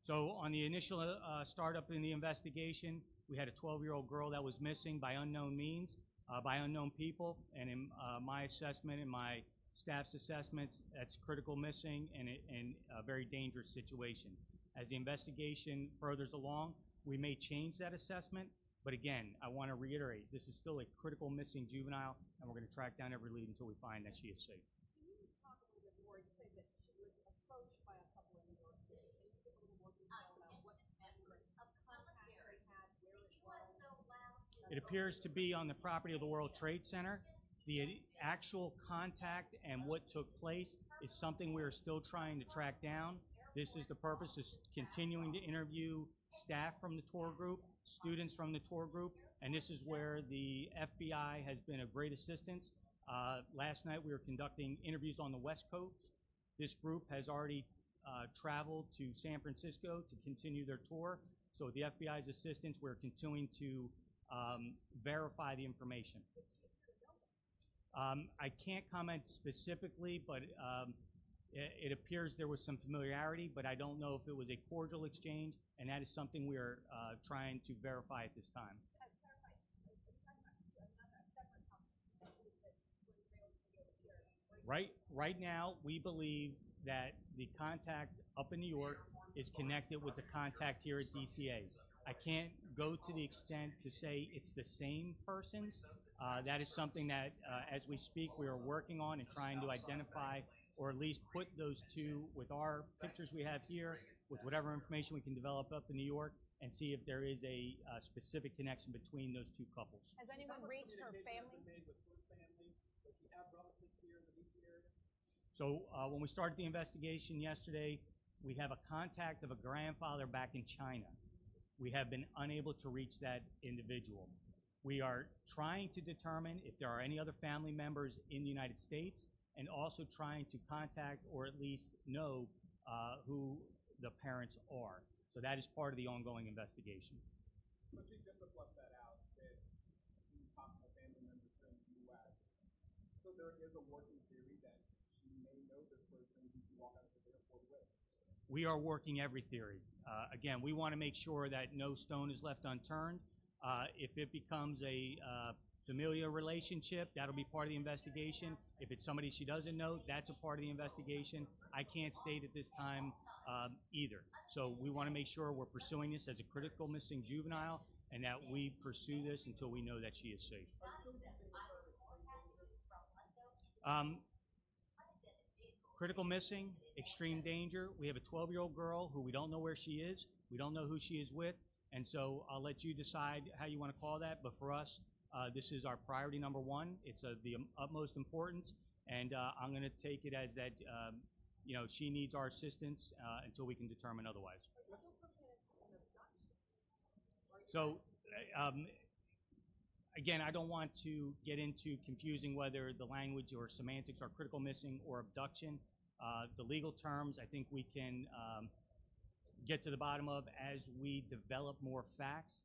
So on the initial startup in the investigation, we had a 12-year-old girl that was missing by unknown means. By unknown people, and in my assessment and my staff's assessments, that's critical missing and a very dangerous situation. As the investigation furthers along, we may change that assessment, but again, I want to reiterate, this is still a critical missing juvenile, and we're going to track down every lead until we find that she is safe. Can you talk a little bit more? You said that she was approached by a couple in New York City. Can you give a little more detail about what network of contact they had, where it was? It appears to be on the property of the World Trade Center. The actual contact and what took place is something we are still trying to track down. This is the purpose, is continuing to interview staff from the tour group, students from the tour group, and this is where the FBI has been of great assistance. Last night we were conducting interviews on the West Coast. This group has already traveled to San Francisco to continue their tour. So with the FBI's assistance, we're continuing to verify the information. I can't comment specifically, but it appears there was some familiarity, but I don't know if it was a cordial exchange, and that is something we are trying to verify at this time. Right now, we believe that the contact up in New York is connected with the contact here at DCA. I can't go to the extent to say it's the same persons. That is something that, as we speak, we are working on and trying to identify, or at least put those two with our pictures we have here, with whatever information we can develop up in New York, and see if there is a specific connection between those two couples. Has anyone reached her family? So when we started the investigation yesterday, we have a contact of a grandfather back in China. We have been unable to reach that individual. We are trying to determine if there are any other family members in the United States, and also trying to contact or at least know who the parents are. So that is part of the ongoing investigation. So just to flush that out, that the possible family members in the U.S., so there is a working theory that she may know this person who can walk out of the airport with. We are working every theory. Again, we want to make sure that no stone is left unturned. If it becomes a familial relationship, that'll be part of the investigation. If it's somebody she doesn't know, that's a part of the investigation. I can't state at this time either. So we want to make sure we're pursuing this as a critical missing juvenile, and that we pursue this until we know that she is safe. Critical missing, extreme danger. We have a 12-year-old girl who we don't know where she is. We don't know who she is with. And so I'll let you decide how you want to call that. But for us, this is our priority number one. It's of the utmost importance. And I'm going to take it as that, she needs our assistance until we can determine otherwise. So, again, I don't want to get into confusing whether the language or semantics are critical missing or abduction. The legal terms, I think we can get to the bottom of as we develop more facts.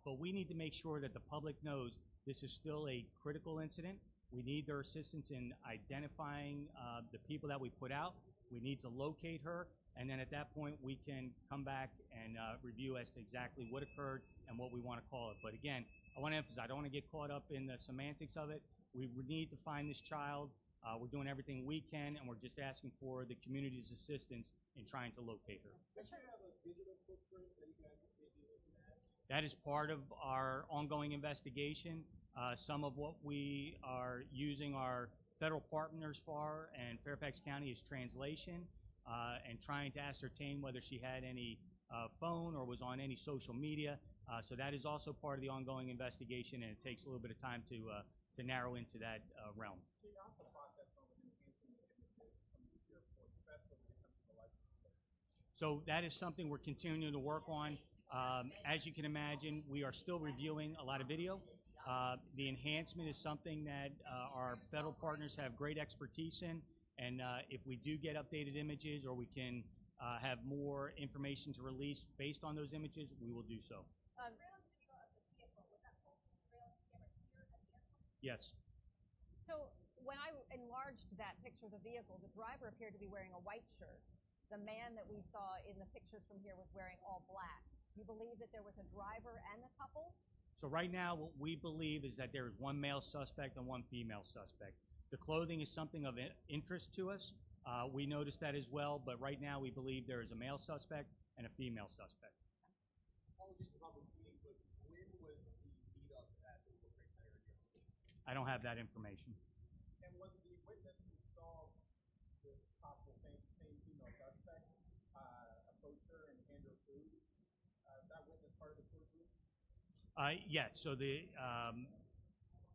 But we need to make sure that the public knows this is still a critical incident. We need their assistance in identifying the people that we put out. We need to locate her. And then at that point, we can come back and review as to exactly what occurred and what we want to call it. But again, I want to emphasize, I don't want to get caught up in the semantics of it. We need to find this child. We're doing everything we can, and we're just asking for the community's assistance in trying to locate her. That is part of our ongoing investigation. Some of what we are using our federal partners for and Fairfax County is translation and trying to ascertain whether she had any phone or was on any social media. So that is also part of the ongoing investigation, and it takes a little bit of time to narrow into that realm. So that is something we're continuing to work on. As you can imagine, we are still reviewing a lot of video. The enhancement is something that our federal partners have great expertise in, and if we do get updated images or we can have more information to release based on those images, we will do so. Yes. So when I enlarged that picture of the vehicle, the driver appeared to be wearing a white shirt. The man that we saw in the pictures from here was wearing all black. Do you believe that there was a driver and a couple? So right now, what we believe is that there is one male suspect and one female suspect. The clothing is something of interest to us. We noticed that as well, but right now we believe there is a male suspect and a female suspect. I don't have that information. And was the witness who saw this possible same female suspect approach her and hand her food? Is that witness part of the tour group? Yeah, so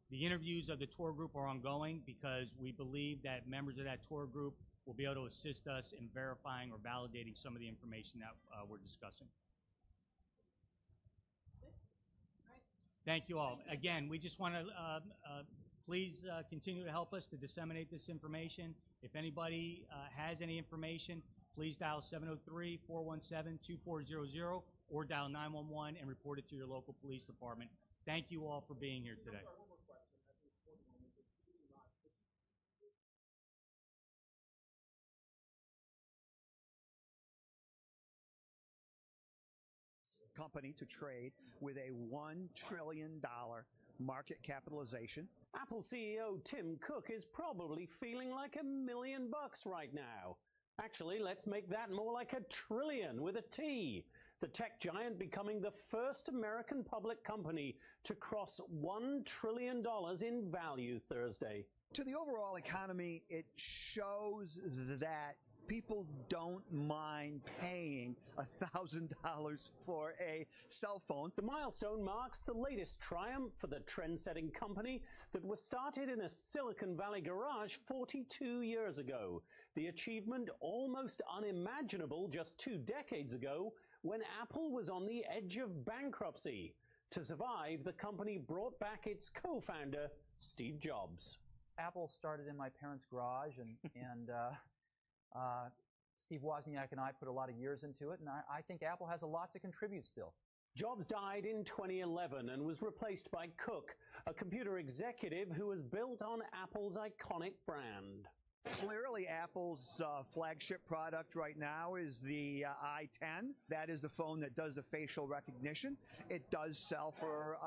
The interviews of the tour group are ongoing because we believe that members of that tour group will be able to assist us in verifying or validating some of the information that we're discussing. Thank you all. Again, we just want to please continue to help us to disseminate this information. If anybody has any information, please dial 703-417-2400 or dial 911 and report it to your local police department. Thank you all for being here today. Company to trade with a $1 trillion market capitalization. Apple CEO Tim Cook is probably feeling like $1 million right now. Actually, let's make that more like $1 trillion with a T. The tech giant becoming the first American public company to cross $1 trillion in value Thursday. To the overall economy, it shows that people don't mind paying $1,000 for a cell phone. The milestone marks the latest triumph for the trend-setting company that was started in a Silicon Valley garage 42 years ago. The achievement almost unimaginable just 2 decades ago when Apple was on the edge of bankruptcy. To survive, the company brought back its co-founder, Steve Jobs. Apple started in my parents' garage, and Steve Wozniak and I put a lot of years into it, and I think Apple has a lot to contribute still. Jobs died in 2011 and was replaced by Cook, a computer executive who was built on Apple's iconic brand. Clearly, Apple's flagship product right now is the i10. That is the phone that does the facial recognition. It does sell for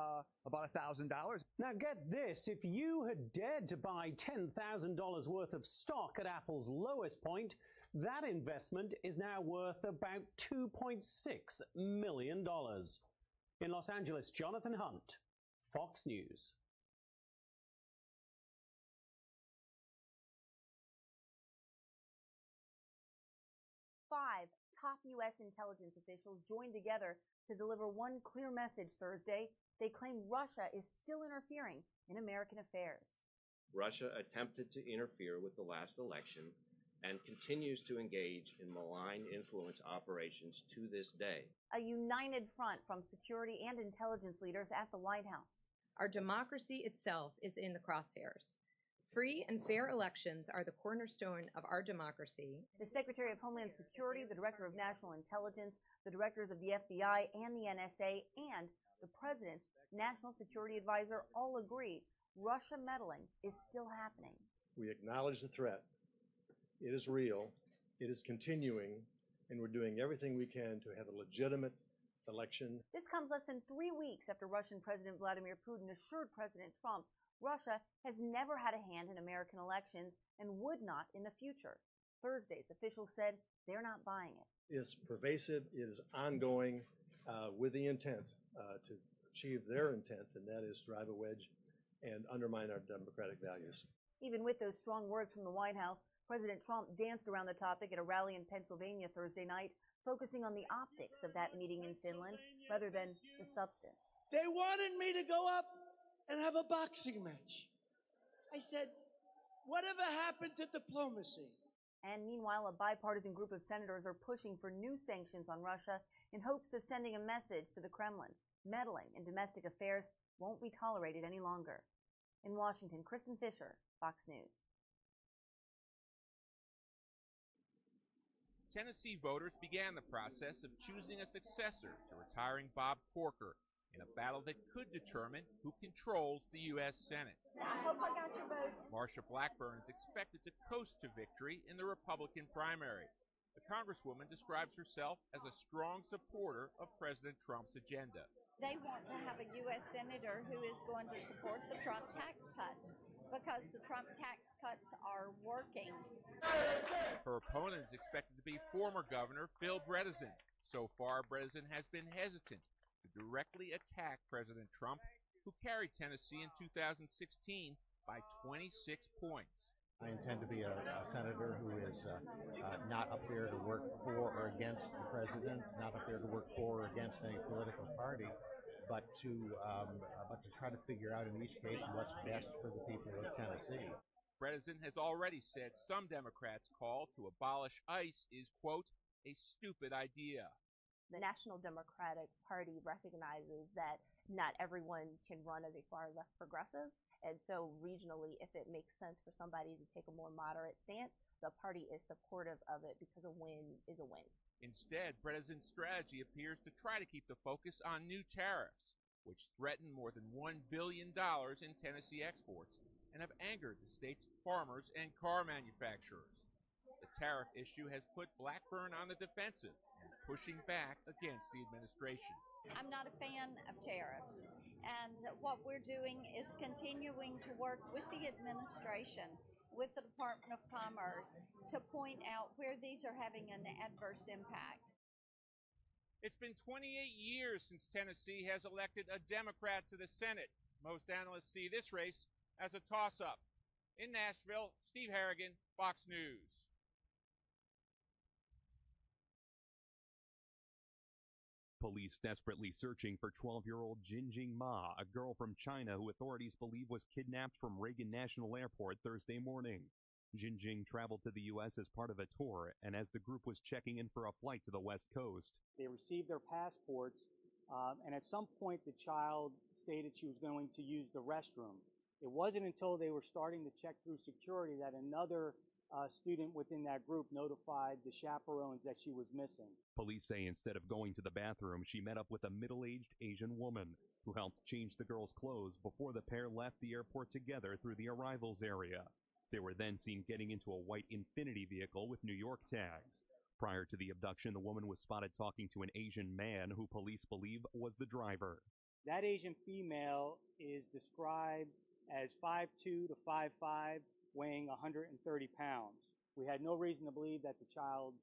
about $1,000. Now get this, if you had dared to buy $10,000 worth of stock at Apple's lowest point, that investment is now worth about $2.6 million. In Los Angeles, Jonathan Hunt, Fox News. Five top U.S. intelligence officials joined together to deliver one clear message Thursday. They claim Russia is still interfering in American affairs. Russia attempted to interfere with the last election and continues to engage in malign influence operations to this day. A united front from security and intelligence leaders at the White House. Our democracy itself is in the crosshairs. Free and fair elections are the cornerstone of our democracy. The Secretary of Homeland Security, the Director of National Intelligence, the directors of the FBI and the NSA, and the President's National Security Advisor all agree Russia meddling is still happening. We acknowledge the threat. It is real. It is continuing, and we're doing everything we can to have a legitimate election. This comes less than 3 weeks after Russian President Vladimir Putin assured President Trump Russia has never had a hand in American elections and would not in the future. Thursday's officials said they're not buying it. It's pervasive, it is ongoing with the intent to achieve their intent, and that is drive a wedge and undermine our democratic values. Even with those strong words from the White House, President Trump danced around the topic at a rally in Pennsylvania Thursday night, focusing on the optics of that meeting in Finland rather than the substance. They wanted me to go up and have a boxing match. I said, whatever happened to diplomacy? And meanwhile, a bipartisan group of senators are pushing for new sanctions on Russia in hopes of sending a message to the Kremlin. Meddling in domestic affairs won't be tolerated any longer. In Washington, Kristen Fisher, Fox News. Tennessee voters began the process of choosing a successor to retiring Bob Corker in a battle that could determine who controls the U.S. Senate. I hope I got your vote. Marsha Blackburn is expected to coast to victory in the Republican primary. The Congresswoman describes herself as a strong supporter of President Trump's agenda. They want to have a U.S. senator who is going to support the Trump tax cuts because the Trump tax cuts are working. Her opponent is expected to be former Governor Phil Bredesen. So far, Bredesen has been hesitant to directly attack President Trump, who carried Tennessee in 2016 by 26 points. I intend to be a senator who is not up there to work for or against the president, not up there to work for or against any political party, but to try to figure out in each case what's best for the people of Tennessee. Bredesen has already said some Democrats' call to abolish ICE is, quote, a stupid idea. The National Democratic Party recognizes that not everyone can run as a far left progressive, and so regionally, if it makes sense for somebody to take a more moderate stance, the party is supportive of it because a win is a win. Instead, Bredesen's strategy appears to try to keep the focus on new tariffs, which threaten more than $1 billion in Tennessee exports and have angered the state's farmers and car manufacturers. The tariff issue has put Blackburn on the defensive and pushing back against the administration. I'm not a fan of tariffs, and what we're doing is continuing to work with the administration, with the Department of Commerce, to point out where these are having an adverse impact. It's been 28 years since Tennessee has elected a Democrat to the Senate. Most analysts see this race as a toss-up. In Nashville, Steve Harrigan, Fox News. Police desperately searching for 12-year-old Jinjing Ma, a girl from China who authorities believe was kidnapped from Reagan National Airport Thursday morning. Jinjing traveled to the U.S. as part of a tour, and as the group was checking in for a flight to the West Coast, they received their passports, and at some point the child stated she was going to use the restroom. It wasn't until they were starting to check through security that another student within that group notified the chaperones that she was missing. Police say instead of going to the bathroom, she met up with a middle-aged Asian woman who helped change the girl's clothes before the pair left the airport together through the arrivals area. They were then seen getting into a white Infiniti vehicle with New York tags. Prior to the abduction, the woman was spotted talking to an Asian man who police believe was the driver. That Asian female is described as 5'2" to 5'5", weighing 130 pounds. We had no reason to believe that the child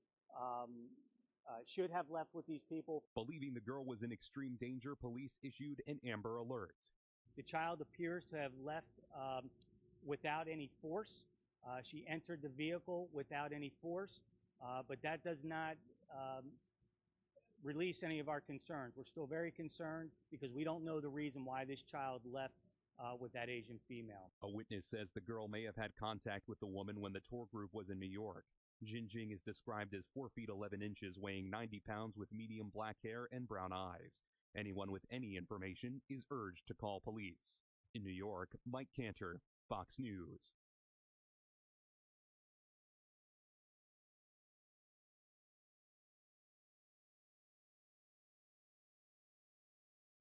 should have left with these people. Believing the girl was in extreme danger, police issued an Amber Alert. The child appears to have left without any force. She entered the vehicle without any force, but that does not release any of our concerns. We're still very concerned because we don't know the reason why this child left with that Asian female. A witness says the girl may have had contact with the woman when the tour group was in New York. Jinjing is described as 4 feet 11 inches, weighing 90 pounds with medium black hair and brown eyes. Anyone with any information is urged to call police. In New York, Mike Cantor, Fox News.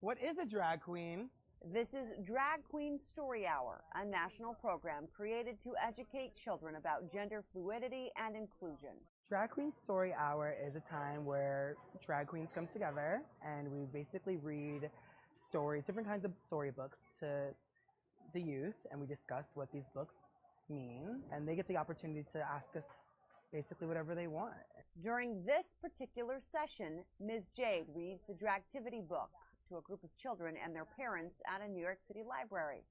What is a drag queen? This is Drag Queen Story Hour, a national program created to educate children about gender fluidity and inclusion. Drag Queen Story Hour is a time where drag queens come together and we basically read stories, different kinds of storybooks to the youth, and we discuss what these books mean, and they get the opportunity to ask us basically whatever they want. During this particular session, Ms. Jade reads the Dragtivity book to a group of children and their parents at a New York City library.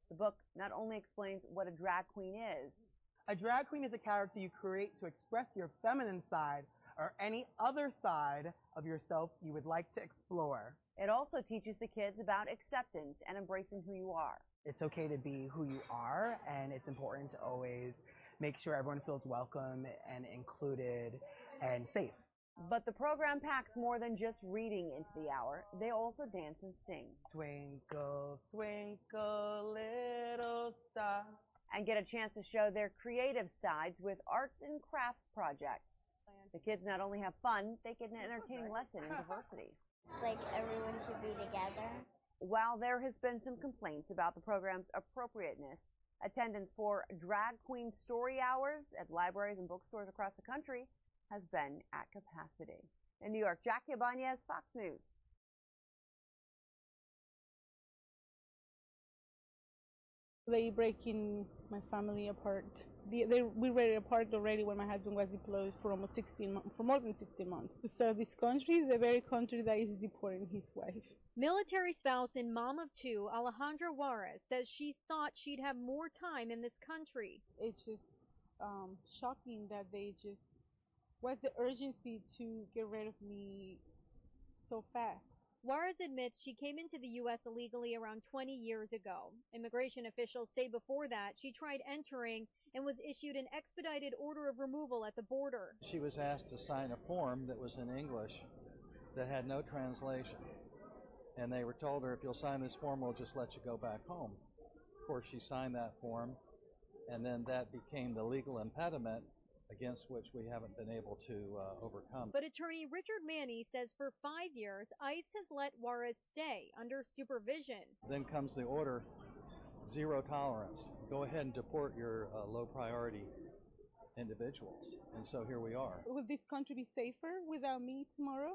The book not only explains what a drag queen is. A drag queen is a character you create to express your feminine side or any other side of yourself you would like to explore. It also teaches the kids about acceptance and embracing who you are. It's okay to be who you are, and it's important to always make sure everyone feels welcome and included and safe. But the program packs more than just reading into the hour. They also dance and sing. Twinkle, twinkle, little star. And get a chance to show their creative sides with arts and crafts projects. The kids not only have fun, they get an entertaining lesson in diversity. It's like everyone should be together. While there has been some complaints about the program's appropriateness, attendance for Drag Queen Story Hours at libraries and bookstores across the country has been at capacity. In New York, Jackie Ibanez, Fox News. They breaking my family apart. We were apart already when my husband was deployed for for more than 16 months. So this country is the very country that is deporting his wife. Military spouse and mom of two, Alejandra Juarez, says she thought she'd have more time in this country. It's just shocking that they just, what's the urgency to get rid of me so fast? Juarez admits she came into the U.S. illegally around 20 years ago. Immigration officials say before that she tried entering and was issued an expedited order of removal at the border. She was asked to sign a form that was in English that had no translation. And they were told her, if you'll sign this form, we'll just let you go back home. Of course, she signed that form, and then that became the legal impediment against which we haven't been able to overcome. But attorney Richard Manny says for 5 years, ICE has let Juarez stay under supervision. Then comes the order, zero tolerance. Go ahead and deport your low priority individuals. And so here we are. Will this country be safer without me tomorrow?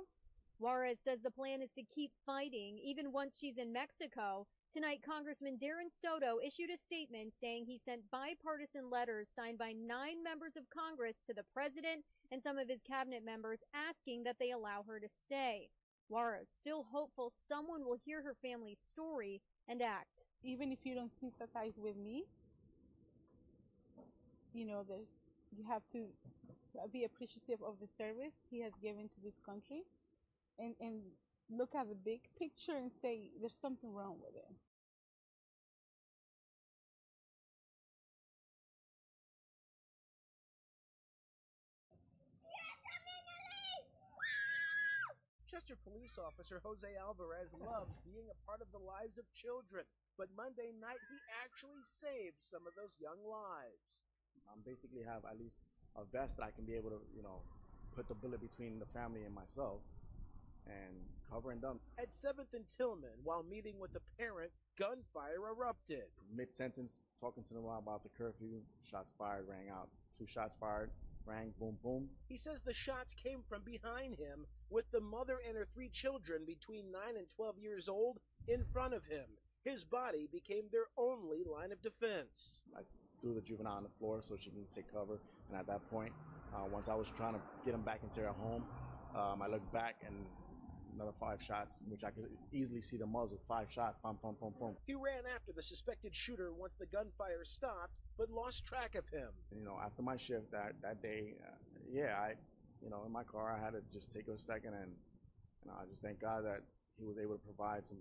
Juarez says the plan is to keep fighting even once she's in Mexico. Tonight, Congressman Darren Soto issued a statement saying he sent bipartisan letters signed by 9 members of Congress to the president and some of his cabinet members asking that they allow her to stay. Juarez still hopeful someone will hear her family's story and act. Even if you don't sympathize with me, you know, you have to be appreciative of the service he has given to this country and look at the big picture and say there's something wrong with it. Chester police officer Jose Alvarez loves being a part of the lives of children, but Monday night he actually saved some of those young lives. Basically have at least a vest that I can be able to, put the bullet between the family and myself and covering them. At 7th and Tillman, while meeting with the parent, gunfire erupted. Mid-sentence, talking to them about the curfew, shots fired, rang out. 2 shots fired, rang, boom, boom. He says the shots came from behind him, with the mother and her 3 children between 9 and 12 years old in front of him. His body became their only line of defense. I threw the juvenile on the floor so she can take cover, and at that point, once I was trying to get them back into their home, I looked back and another 5 shots, which I could easily see the muzzle. 5 shots, pum, pum, pum, pum. He ran after the suspected shooter once the gunfire stopped, but lost track of him. After my shift that day, in my car, I had to just take a second and I just thank God that he was able to provide some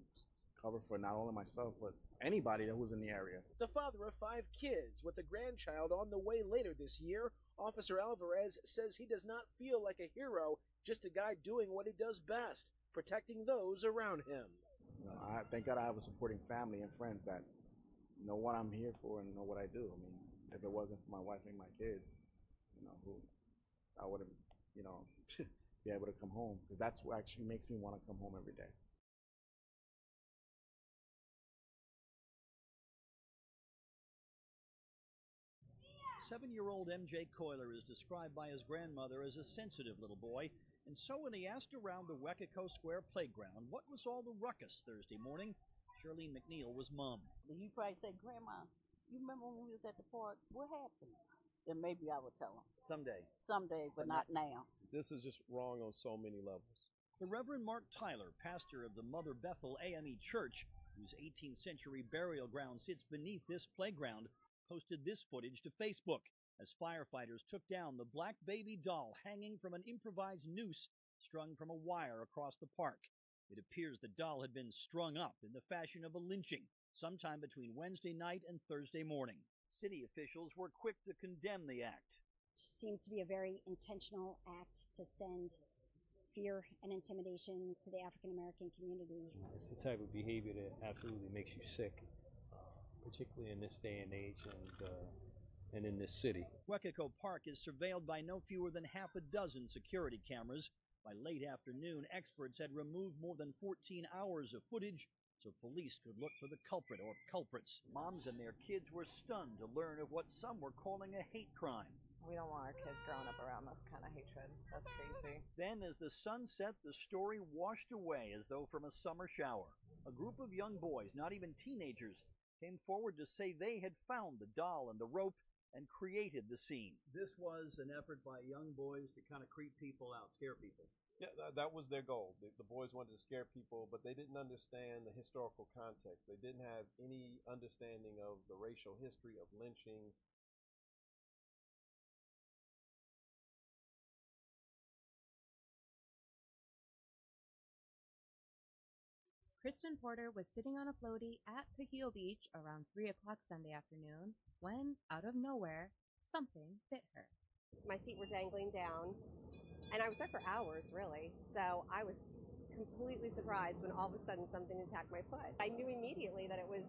cover for not only myself, but anybody that was in the area. The father of 5 kids with a grandchild on the way later this year, Officer Alvarez says he does not feel like a hero, just a guy doing what he does best, protecting those around him. I thank God I have a supporting family and friends that know what I'm here for and know what I do. If it wasn't for my wife and my kids, I wouldn't, be able to come home, because that's what actually makes me want to come home every day. Seven-year-old MJ Coiler is described by his grandmother as a sensitive little boy, and so when he asked around the Wekico Square playground what was all the ruckus Thursday morning, Shirlene McNeil was mum. You probably say, Grandma, you remember when we was at the park? What happened? Then maybe I would tell him. Someday. Someday, but not now. This is just wrong on so many levels. The Reverend Mark Tyler, pastor of the Mother Bethel AME Church, whose 18th century burial ground sits beneath this playground, posted this footage to Facebook as firefighters took down the black baby doll hanging from an improvised noose strung from a wire across the park. It appears the doll had been strung up in the fashion of a lynching sometime between Wednesday night and Thursday morning. City officials were quick to condemn the act. Seems to be a very intentional act to send fear and intimidation to the African American community. It's the type of behavior that absolutely makes you sick, particularly in this day and age and in this city. Wekico Park is surveilled by no fewer than half a dozen security cameras. By late afternoon, experts had removed more than 14 hours of footage so police could look for the culprit or culprits. Moms and their kids were stunned to learn of what some were calling a hate crime. We don't want our kids growing up around this kind of hatred. That's crazy. Then, as the sun set, the story washed away as though from a summer shower. A group of young boys, not even teenagers, came forward to say they had found the doll and the rope and created the scene. This was an effort by young boys to kind of creep people out, scare people. Yeah, that was their goal. The boys wanted to scare people, but they didn't understand the historical context. They didn't have any understanding of the racial history of lynchings, Kristen Porter was sitting on a floaty at Pajil Beach around 3 o'clock Sunday afternoon when, out of nowhere, something bit her. My feet were dangling down, and I was there for hours, really. So I was completely surprised when all of a sudden something attacked my foot. I knew immediately that it was,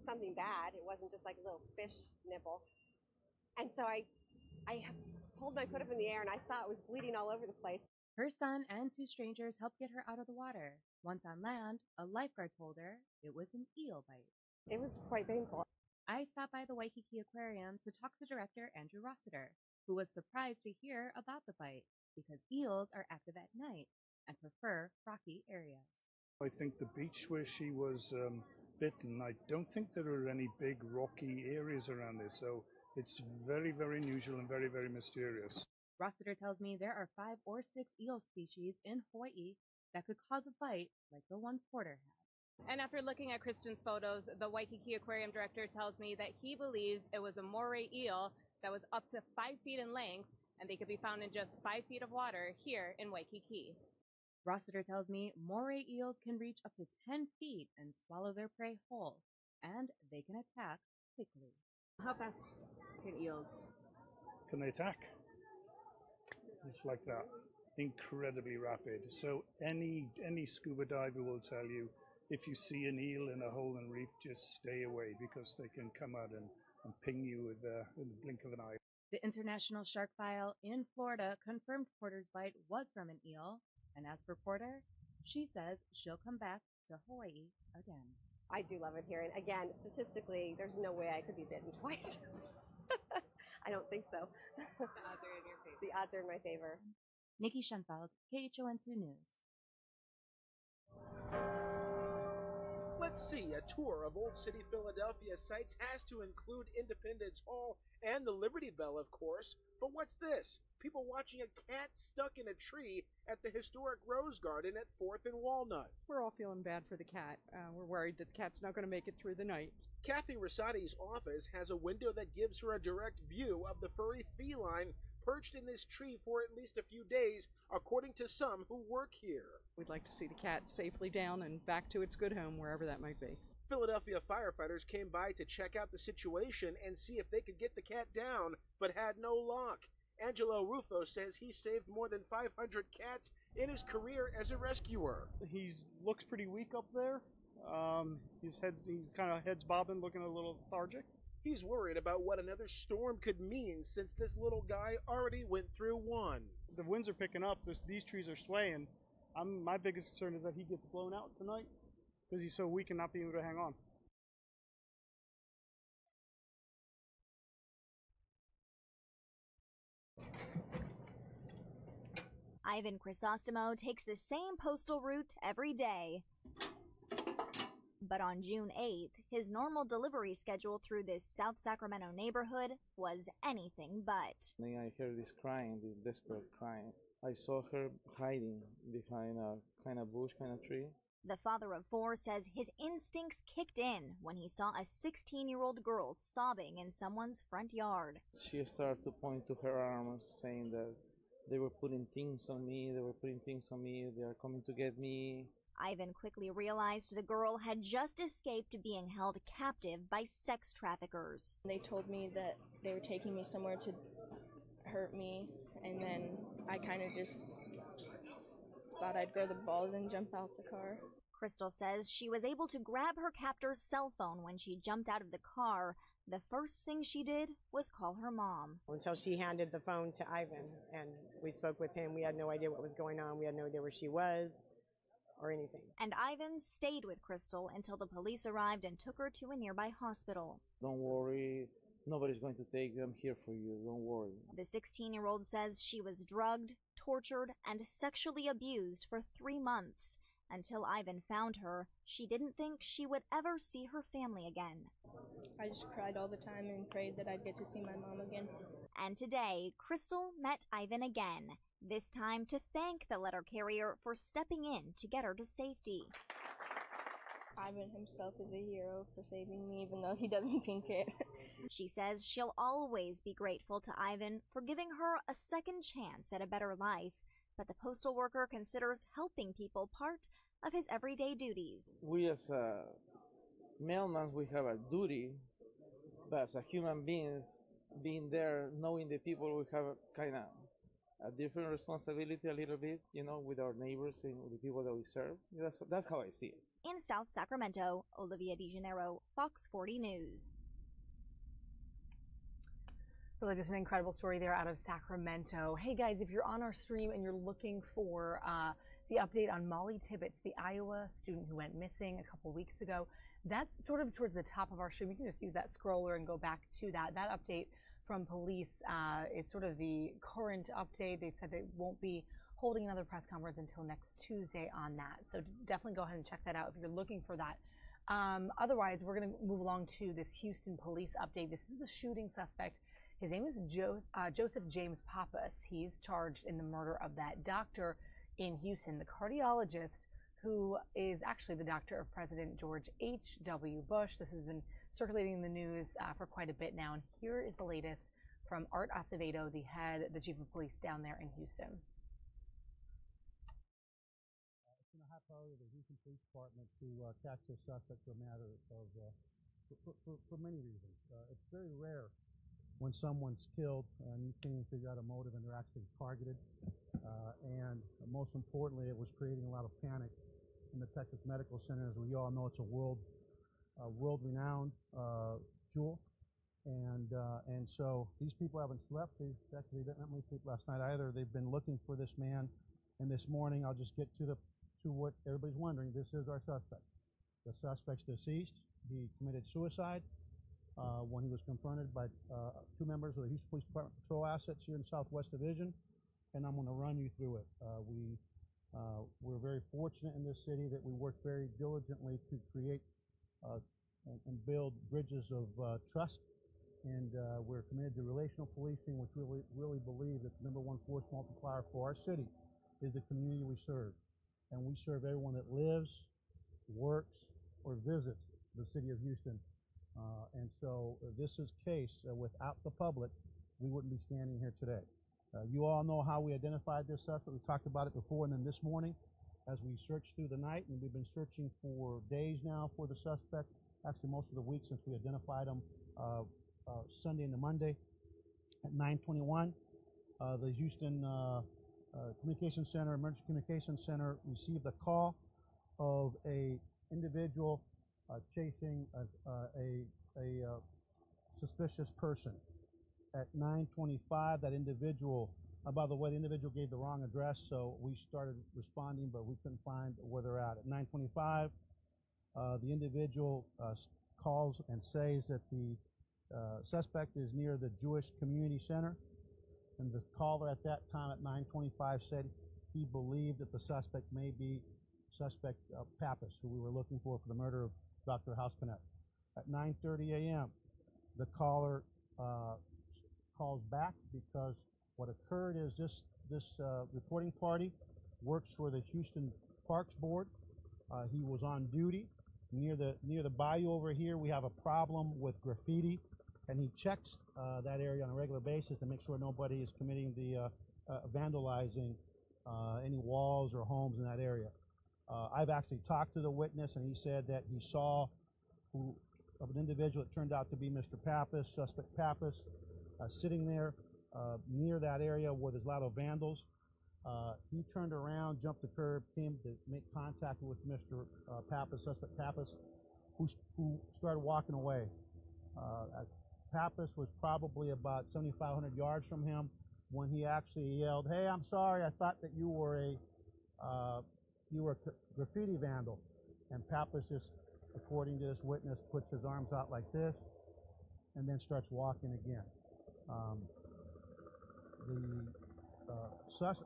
something bad. It wasn't just like a little fish nipple. And so I pulled my foot up in the air, and I saw it was bleeding all over the place. Her son and 2 strangers helped get her out of the water. Once on land, a lifeguard told her it was an eel bite. It was quite painful. I stopped by the Waikiki Aquarium to talk to director Andrew Rossiter, who was surprised to hear about the bite because eels are active at night and prefer rocky areas. I think the beach where she was bitten, I don't think there are any big rocky areas around there, so it's very, very unusual and very, very mysterious. Rossiter tells me there are 5 or 6 eel species in Hawaii that could cause a bite like the one Porter had. And after looking at Kristen's photos, the Waikiki Aquarium director tells me that he believes it was a moray eel that was up to 5 feet in length, and they could be found in just 5 feet of water here in Waikiki. Rossiter tells me moray eels can reach up to 10 feet and swallow their prey whole, and they can attack quickly. How fast can eels? Can they attack? It's like that. Incredibly rapid. So any scuba diver will tell you, if you see an eel in a hole in reef, just stay away because they can come out and ping you with the blink of an eye. The International Shark File in Florida confirmed Porter's bite was from an eel, and as for Porter, she says she'll come back to Hawaii again. I do love it here. And again, statistically, there's no way I could be bitten twice. I don't think so. The odds are in your favor. The odds are in my favor. Nikki Schoenfeld, KHON2 News. Let's see, a tour of Old City Philadelphia sites has to include Independence Hall and the Liberty Bell, of course. But what's this? People watching a cat stuck in a tree at the historic Rose Garden at 4th and Walnut. We're all feeling bad for the cat. We're worried that the cat's not going to make it through the night. Kathy Rosati's office has a window that gives her a direct view of the furry feline perched in this tree for at least a few days, according to some who work here. We'd like to see the cat safely down and back to its good home, wherever that might be. Philadelphia firefighters came by to check out the situation and see if they could get the cat down, but had no luck. Angelo Rufo says he saved more than 500 cats in his career as a rescuer. He looks pretty weak up there. He's kind of head's bobbing, looking a little lethargic. He's worried about what another storm could mean since this little guy already went through one. The winds are picking up. These trees are swaying. My biggest concern is that he gets blown out tonight because he's so weak and not being able to hang on. Ivan Crisostomo takes the same postal route every day. But on June 8th, his normal delivery schedule through this South Sacramento neighborhood was anything but. I heard this crying, this desperate crying. I saw her hiding behind a kind of bush, kind of tree. The father of 4 says his instincts kicked in when he saw a 16-year-old girl sobbing in someone's front yard. She started to point to her arms, saying that they were putting things on me, they are coming to get me. Ivan quickly realized the girl had just escaped being held captive by sex traffickers. They told me that they were taking me somewhere to hurt me, and then I kind of just thought I'd grow the balls and jump out the car. Crystal says she was able to grab her captor's cell phone when she jumped out of the car. The first thing she did was call her mom. Until she handed the phone to Ivan, and we spoke with him. We had no idea what was going on. We had no idea where she was or anything. And Ivan stayed with Crystal until the police arrived and took her to a nearby hospital. Don't worry, nobody's going to take them here for you, don't worry. The 16-year-old says she was drugged, tortured, and sexually abused for 3 months. Until Ivan found her, she didn't think she would ever see her family again. I just cried all the time and prayed that I'd get to see my mom again. And today, Crystal met Ivan again, this time to thank the letter carrier for stepping in to get her to safety. Ivan himself is a hero for saving me, even though he doesn't think it. She says she'll always be grateful to Ivan for giving her a second chance at a better life. but the postal worker considers helping people part of his everyday duties. We as mailmen, we have a duty, but as a human beings, being there, knowing the people, we have kind of a different responsibility a little bit, you know, with our neighbors and with the people that we serve. That's how I see it. In South Sacramento, Olivia DeGennaro, Fox 40 News. Really just an incredible story there out of Sacramento. Hey guys, if you're on our stream and you're looking for the update on Mollie Tibbetts, the Iowa student who went missing a couple weeks ago, that's sort of towards the top of our stream. You can just use that scroller and go back to that. That update from police is sort of the current update. They said they won't be holding another press conference until next Tuesday on that. So definitely go ahead and check that out if you're looking for that. Otherwise, we're going to move along to this Houston police update. This is the shooting suspect. His name is Joseph James Pappas. He's charged in the murder of that doctor in Houston, the cardiologist who is actually the doctor of President George H.W. Bush. This has been circulating in the news for quite a bit now. And here is the latest from Art Acevedo, the chief of police down there in Houston. It's been a high priority of the Houston Police Department to catch this suspect for a matter of for many reasons. It's very rare when someone's killed and you can't even figure out a motive and they're actually targeted. And most importantly, it was creating a lot of panic in the Texas Medical Center. As we all know, it's a world-renowned jewel. And so these people haven't slept. They didn't have any sleep last night either. They've been looking for this man. And this morning, I'll just get to what everybody's wondering. This is our suspect. The suspect's deceased. He committed suicide when he was confronted by two members of the Houston Police Department patrol assets here in Southwest Division. And I'm going to run you through it. We're very fortunate in this city that we work very diligently to create and build bridges of trust. And we're committed to relational policing, which really believe that the #1 force multiplier for our city is the community we serve. And we serve everyone that lives, works, or visits the city of Houston. And so this is case without the public, we wouldn't be standing here today. You all know how we identified this suspect. We talked about it before, and then this morning, as we searched through the night, and we've been searching for days now for the suspect, actually most of the week since we identified him Sunday into Monday at 9:21. The Houston Communications Center, Emergency Communications Center, received a call of a individual chasing a suspicious person. At 9:25, that individual, by the way, the individual gave the wrong address, so we started responding, but we couldn't find where they're at. At 9:25, the individual calls and says that the suspect is near the Jewish Community Center, and the caller at that time at 9:25 said he believed that the suspect may be suspect Pappas, who we were looking for the murder of Dr. Housepanet. At 9:30 a.m., the caller calls back because what occurred is this reporting party works for the Houston Parks Board. He was on duty near the bayou over here. We have a problem with graffiti, and he checks that area on a regular basis to make sure nobody is committing the vandalizing any walls or homes in that area. I've actually talked to the witness, and he said that he saw of an individual that turned out to be Mr. Pappas, suspect Pappas, sitting there near that area where there's a lot of vandals. He turned around, jumped the curb, came to make contact with Mr. Pappas, suspect Pappas, who started walking away. Pappas was probably about 7,500 yards from him when he actually yelled, "Hey, I'm sorry, I thought that you were a graffiti vandal." And Pappas just, according to this witness, puts his arms out like this and then starts walking again.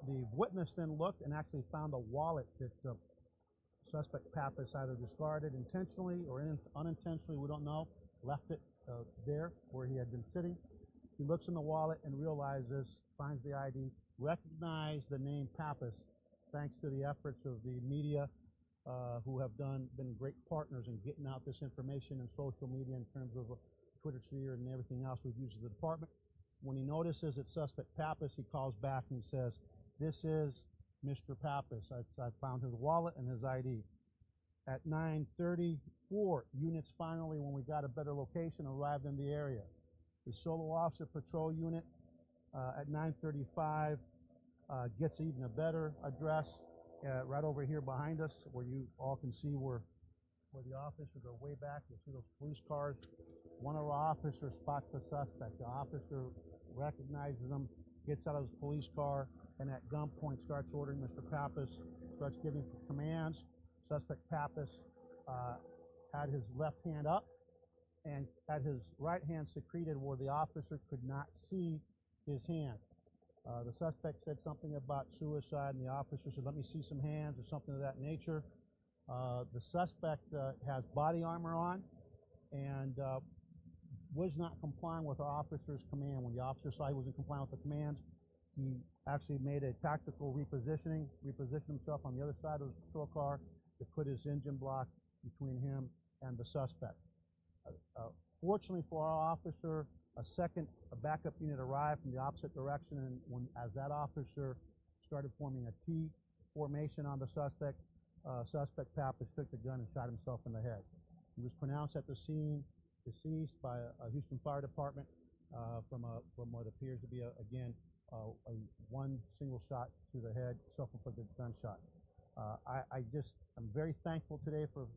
The witness then looked and actually found a wallet that suspect Pappas either discarded intentionally or unintentionally, we don't know, left it there where he had been sitting. He looks in the wallet and realizes, finds the ID, recognized the name Pappas, thanks to the efforts of the media who have been great partners in getting out this information in social media in terms of Twitter sphere and everything else we've used as a department. When he notices it's suspect Pappas, he calls back and he says, "This is Mr. Pappas. I found his wallet and his ID. At 9:34, units finally, when we got a better location, arrived in the area. The solo officer patrol unit at 9:35 gets even a better address right over here behind us, where you all can see where the officers are way back. You see those police cars. One of our officers spots the suspect. The officer recognizes him, gets out of his police car, and at gunpoint starts ordering Mr. Pappas, starts giving commands. Suspect Pappas had his left hand up and had his right hand secreted where the officer could not see his hand. The suspect said something about suicide, and the officer said, "Let me see some hands," or something of that nature. The suspect has body armor on and was not complying with our officer's command. When the officer saw he wasn't complying with the commands, he actually made a tactical repositioned himself on the other side of the patrol car to put his engine block between him and the suspect. Fortunately for our officer, a backup unit arrived from the opposite direction, and as that officer started forming a T formation on the suspect, Suspect Pappas took the gun and shot himself in the head. He was pronounced at the scene deceased by a Houston Fire Department from what appears to be, one single shot to the head, self-inflicted gunshot. I'm very thankful today for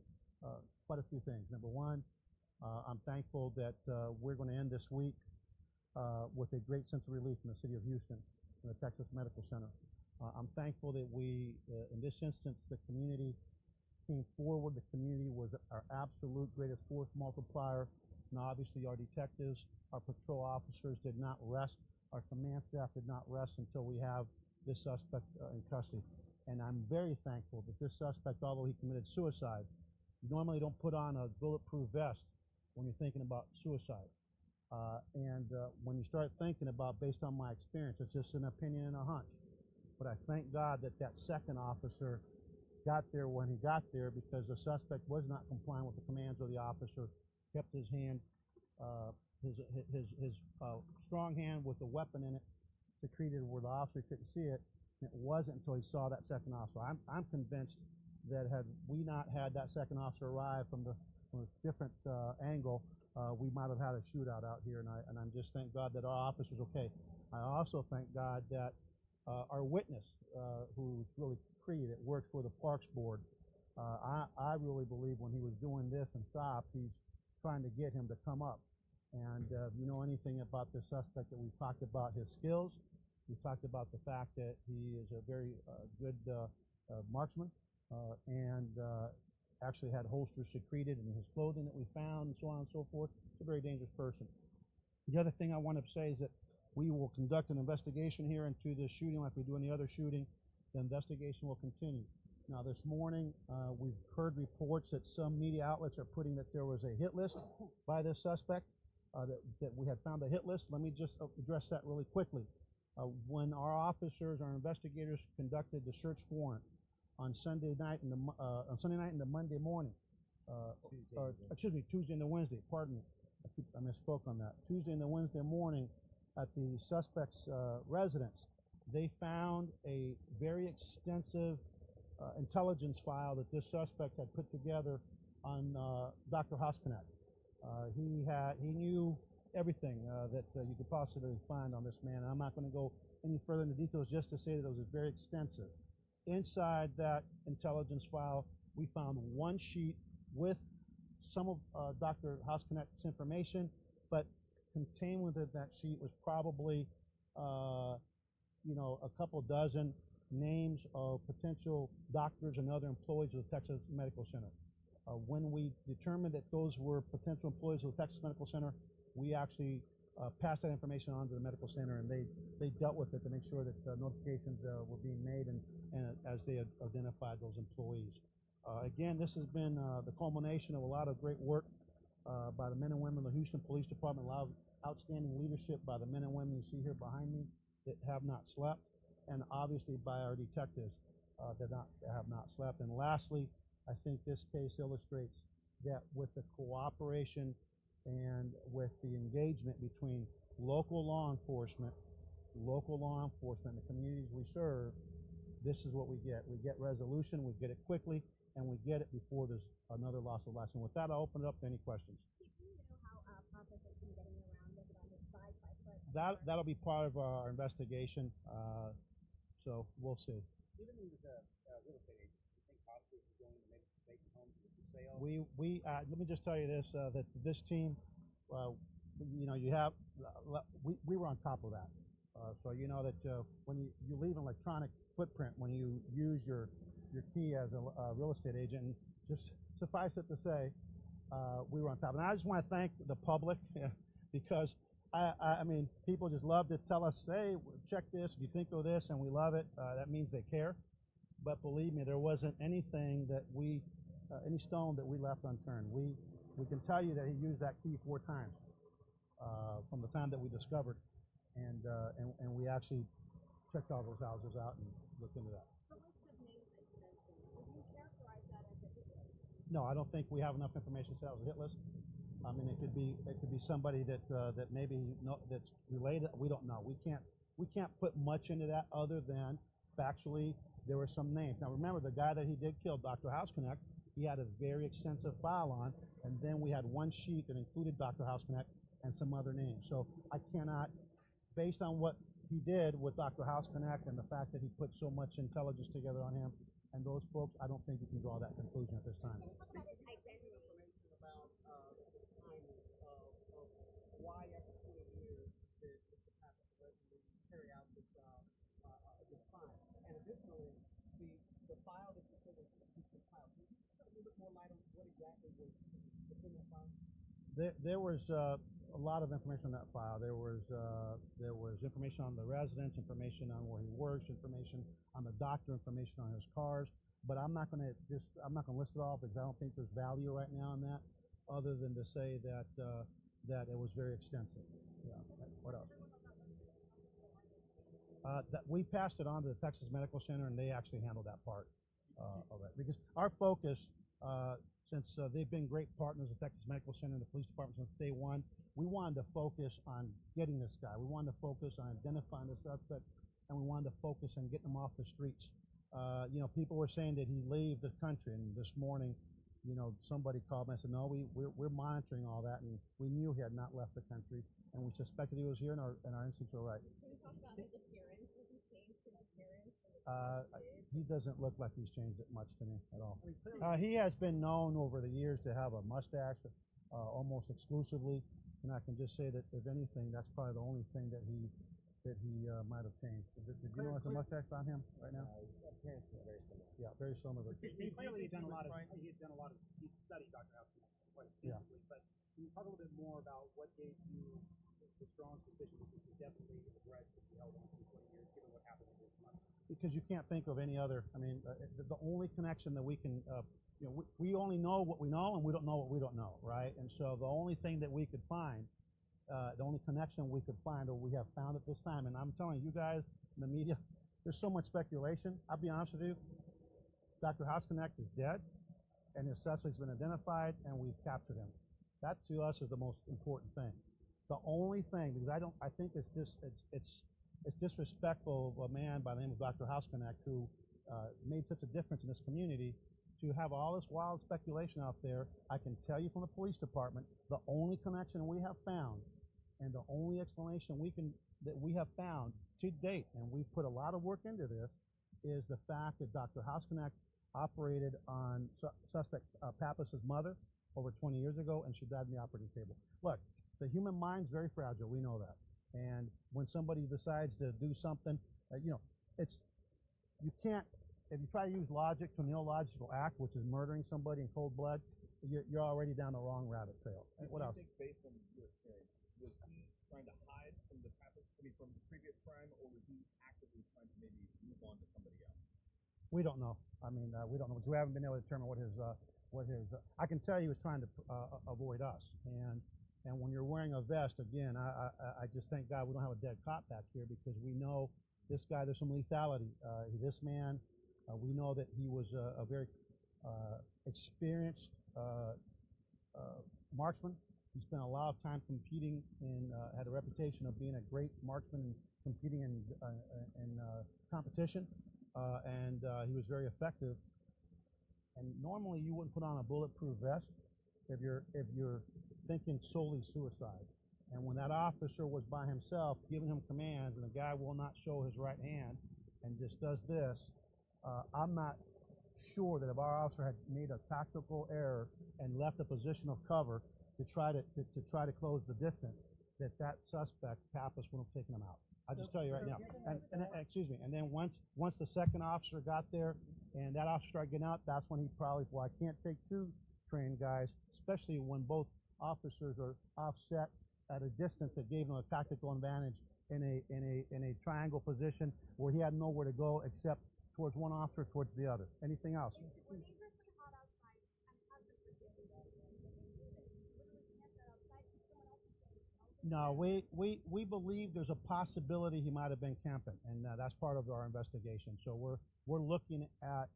quite a few things. Number one, I'm thankful that we're going to end this week with a great sense of relief in the city of Houston, in the Texas Medical Center. I'm thankful that we, in this instance, the community came forward. The community was our absolute greatest force multiplier. And obviously our detectives, our patrol officers did not rest. Our command staff did not rest until we have this suspect in custody. And I'm very thankful that this suspect, although he committed suicide, you normally don't put on a bulletproof vest when you're thinking about suicide. When you start thinking about, based on my experience, it's just an opinion and a hunch. But I thank God that that second officer got there when he got there, because the suspect was not complying with the commands of the officer, kept his hand, his strong hand with the weapon in it, secreted where the officer couldn't see it. And it wasn't until he saw that second officer. I'm convinced that had we not had that second officer arrive from a different angle, we might have had a shootout out here. And I'm just thank God that our officer's okay. I also thank God that our witness, who's really Creed, that works for the Parks Board, I really believe when he was doing this and stopped, he's trying to get him to come up. And if you know anything about this suspect, that we've talked about his skills, we've talked about the fact that he is a very good marksman, and actually had holsters secreted in his clothing that we found, and so on and so forth. He's a very dangerous person. The other thing I want to say is that we will conduct an investigation here into this shooting like we do any other shooting. The investigation will continue. Now, this morning, we've heard reports that some media outlets are putting that there was a hit list by this suspect, that we had found a hit list. Let me just address that really quickly. When our officers, our investigators, conducted the search warrant on Sunday night and the Monday morning, Tuesday and the Wednesday, pardon me, I misspoke on that. Tuesday and the Wednesday morning at the suspect's residence, they found a very extensive intelligence file that this suspect had put together on Dr. Hoskinat. He knew everything that you could possibly find on this man. And I'm not going to go any further into details, just to say that it was very extensive. Inside that intelligence file, we found one sheet with some of Dr. Hoskinat's information, but contained within that sheet was probably a couple dozen names of potential doctors and other employees of the Texas Medical Center. When we determined that those were potential employees of the Texas Medical Center, we actually passed that information on to the medical center, and they dealt with it to make sure that notifications were being made and as they identified those employees. Again, this has been the culmination of a lot of great work by the men and women of the Houston Police Department, a lot of outstanding leadership by the men and women you see here behind me that have not slept, and obviously by our detectives that have not slept. And lastly, I think this case illustrates that with the cooperation and with the engagement between local law enforcement, and the communities we serve, this is what we get. We get resolution, we get it quickly, and we get it before there's another loss of life. And with that, I'll open it up to any questions. That'll be part of our investigation, so we'll see. Given he was a real estate agent, do you think possibly he's going to make vacant homes for sale? Let me just tell you this, that this team, you know, we were on top of that. So you know that when you leave an electronic footprint, when you use your key as a real estate agent, and just suffice it to say, we were on top. And I just want to thank the public because I mean, people just love to tell us, hey, check this, if you think of this, and we love it. That means they care. But believe me, there wasn't anything that any stone that we left unturned. We can tell you that he used that key 4 times from the time that we discovered, and we actually checked all those houses out and looked into that. No, I don't think we have enough information to say it was a hit list. I mean, it could be somebody that maybe that's related. We don't know. We can't put much into that other than factually there were some names. Now remember, the guy that he did kill, Dr. Houseconnect, he had a very extensive file on, and then we had one sheet that included Dr. Houseconnect and some other names. So I cannot, based on what he did with Dr. Houseconnect and the fact that he put so much intelligence together on him and those folks, I don't think you can draw that conclusion at this time. Why after 20 years did Mr. Pappas allegedly carry out this crime? And additionally, the file that you said was compiled, can you put a little bit more light on what exactly was in that file? There was a lot of information on that file. There was information on the residence, information on where he works, information on the doctor, information on his cars. But I'm not going to list it all because I don't think there's value right now in that, other than to say that that it was very extensive. Yeah. What else? That we passed it on to the Texas Medical Center, and they actually handled that part of it. Because our focus, since they've been great partners with Texas Medical Center and the police department since day one, we wanted to focus on getting this guy. We wanted to focus on identifying the suspect, and we wanted to focus on getting him off the streets. You know, people were saying that he leave the country, and this morning, you know, somebody called me and said, no, we're monitoring all that, and we knew he had not left the country, and we suspected he was here, and our instincts were right. Can you talk about his appearance? Has he changed his appearance? He doesn't look like he's changed it much to me at all. He has been known over the years to have a mustache almost exclusively, and I can just say that, if anything, that's probably the only thing that he might have changed. Did you notice a mustache on him right now? Appearance is very similar. Yeah, very similar. Clearly, he's studied Dr. Houseconnect quite extensively, but can you talk a little bit more about what gave you the strong suspicion that this is definitely a grudge that you held on for 20 years, given what happened in this month? Because you can't think of any other. I mean, the only connection that we can, you know, we only know what we know, and we don't know what we don't know, right? And so the only thing that we could find, the only connection we could find, or we have found at this time, and I'm telling you guys in the media, there's so much speculation. I'll be honest with you, Dr. Houseconnect is dead, and his suspect's been identified, and we've captured him. That to us is the most important thing. The only thing, because I think it's disrespectful of a man by the name of Dr. Houseconnect who made such a difference in this community to have all this wild speculation out there. I can tell you from the police department, the only connection we have found and the only explanation that we have found to date, and we've put a lot of work into this, is the fact that Dr. Houseconnect operated on suspect Pappas's mother over 20 years ago, and she died in the operating table. Look, the human mind's very fragile. We know that. And when somebody decides to do something, you know, you can't, if you try to use logic to an illogical act, which is murdering somebody in cold blood, you're already down the wrong rabbit trail. What else? Do you think, based on your experience, was he trying to hide from the previous crime, or was he actively trying to maybe move on to somebody else? We don't know. I mean, we don't know because we haven't been able to determine what his. I can tell you he was trying to avoid us, and when you're wearing a vest, again, I just thank God we don't have a dead cop back here, because we know this guy. There's some lethality. This man, we know that he was a very experienced marksman. He spent a lot of time competing and had a reputation of being a great marksman and competing in competition. and he was very effective. And normally you wouldn't put on a bulletproof vest if you're thinking solely suicide. And when that officer was by himself giving him commands, and the guy will not show his right hand and just does this, I'm not sure that if our officer had made a tactical error and left a position of cover to try to close the distance, that suspect Pappas would have taken him out. I'll just tell you right now. And excuse me. And then once the second officer got there and that officer started getting out, that's when he probably, well, I can't take two trained guys, especially when both officers are offset at a distance that gave him a tactical advantage in a triangle position where he had nowhere to go except towards one officer, towards the other. Anything else? No, we believe there's a possibility he might have been camping, and that's part of our investigation. So we're looking at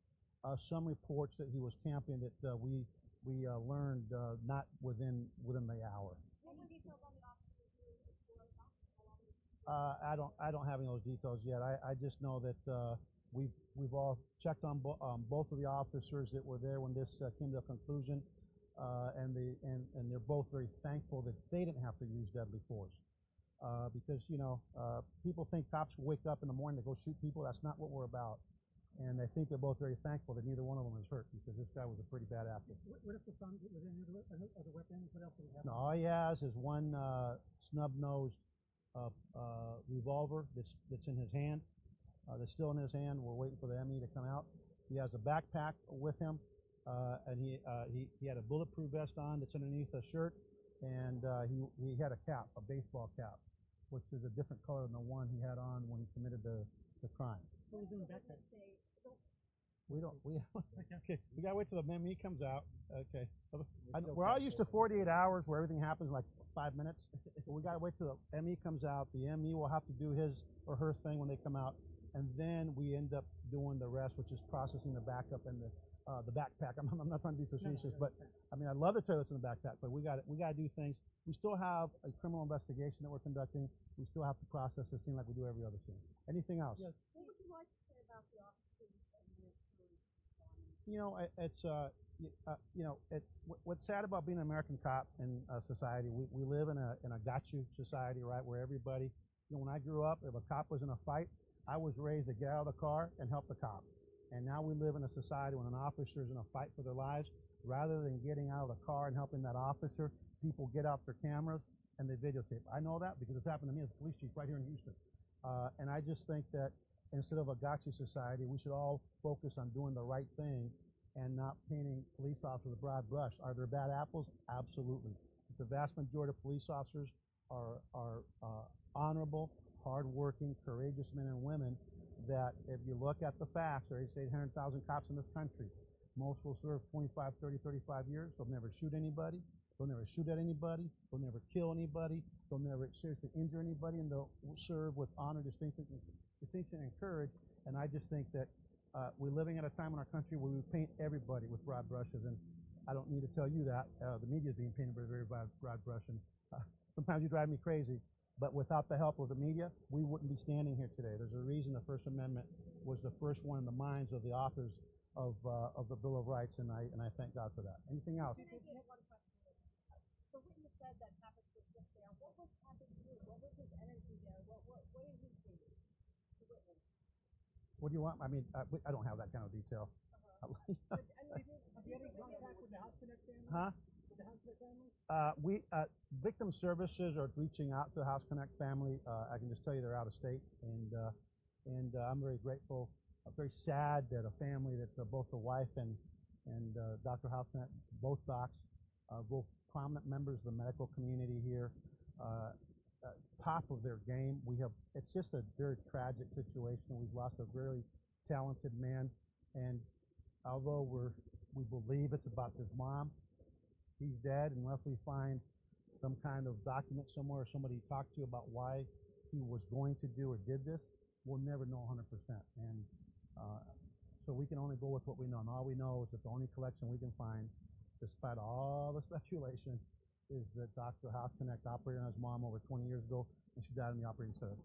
some reports that he was camping that we learned not within the hour. I don't have any of those details yet. I just know that we've all checked on both of the officers that were there when this came to a conclusion, and they're both very thankful that they didn't have to use deadly force, because people think cops wake up in the morning to go shoot people. That's not what we're about, and I think they're both very thankful that neither one of them is hurt, because this guy was a pretty bad actor. What if the son was in other weapons? What else did he have? No, all he has is one snub-nosed revolver that's in his hand. That's still in his hand. We're waiting for the ME to come out. He has a backpack with him, and he had a bulletproof vest on that's underneath a shirt, and he had a cap, a baseball cap, which is a different color than the one he had on when he committed the crime. What was in the backpack? Okay, we gotta wait till the ME comes out. Okay, we're all used to 48 hours where everything happens in like 5 minutes. But we gotta wait till the ME comes out. The ME will have to do his or her thing when they come out, and then we end up doing the rest, which is processing the backup and the backpack. I'm not trying to be facetious, but I mean, I love the toilets in the backpack, but we got to do things. We still have a criminal investigation that we're conducting. We still have to process this thing like we do every other thing. Anything else? Yes. What would you like to say about the officers and their It's what's sad about being an American cop in society. We live in a got you society, right, where everybody. When I grew up, if a cop was in a fight, I was raised to get out of the car and help the cop. And now we live in a society when an officer is in a fight for their lives, rather than getting out of the car and helping that officer, people get out their cameras and they videotape. I know that because it's happened to me as a police chief right here in Houston. And I just think that instead of a gotcha society, we should all focus on doing the right thing and not painting police officers with a broad brush. Are there bad apples? Absolutely. But the vast majority of police officers are honorable, hardworking, courageous men and women that, if you look at the facts, there are 800,000 cops in this country. Most will serve 25, 30, 35 years. They'll never shoot anybody. They'll never shoot at anybody. They'll never kill anybody. They'll never seriously injure anybody, and they'll serve with honor, distinction, and courage. And I just think that we're living at a time in our country where we paint everybody with broad brushes, and I don't need to tell you that. The media is being painted with a very broad brush, and sometimes you drive me crazy. But without the help of the media, we wouldn't be standing here today. There's a reason the First Amendment was the first one in the minds of the authors of the Bill of Rights, and I thank God for that. Anything else? The witness said that Pappas was just there. What was Pappas doing? What was his energy there? What did he see? The witness. What do you want? I mean, I don't have that kind of detail. Have you had any contact with the House Connect family? Huh? With the House Connect family? Victim services are reaching out to the House Connect family. I can just tell you they're out of state, and I'm very grateful. I'm very sad that a family that both the wife and Dr. House Connect, both docs, both prominent members of the medical community here, top of their game. It's just a very tragic situation. We've lost a very talented man, and although we believe it's about his mom, he's dead unless we find some kind of document somewhere or somebody talked to you about why he was going to do or did this. We'll never know 100%. And so we can only go with what we know. And all we know is that the only collection we can find, despite all the speculation, is that Dr. House Connect operated on his mom over 20 years ago, and she died on the operating table.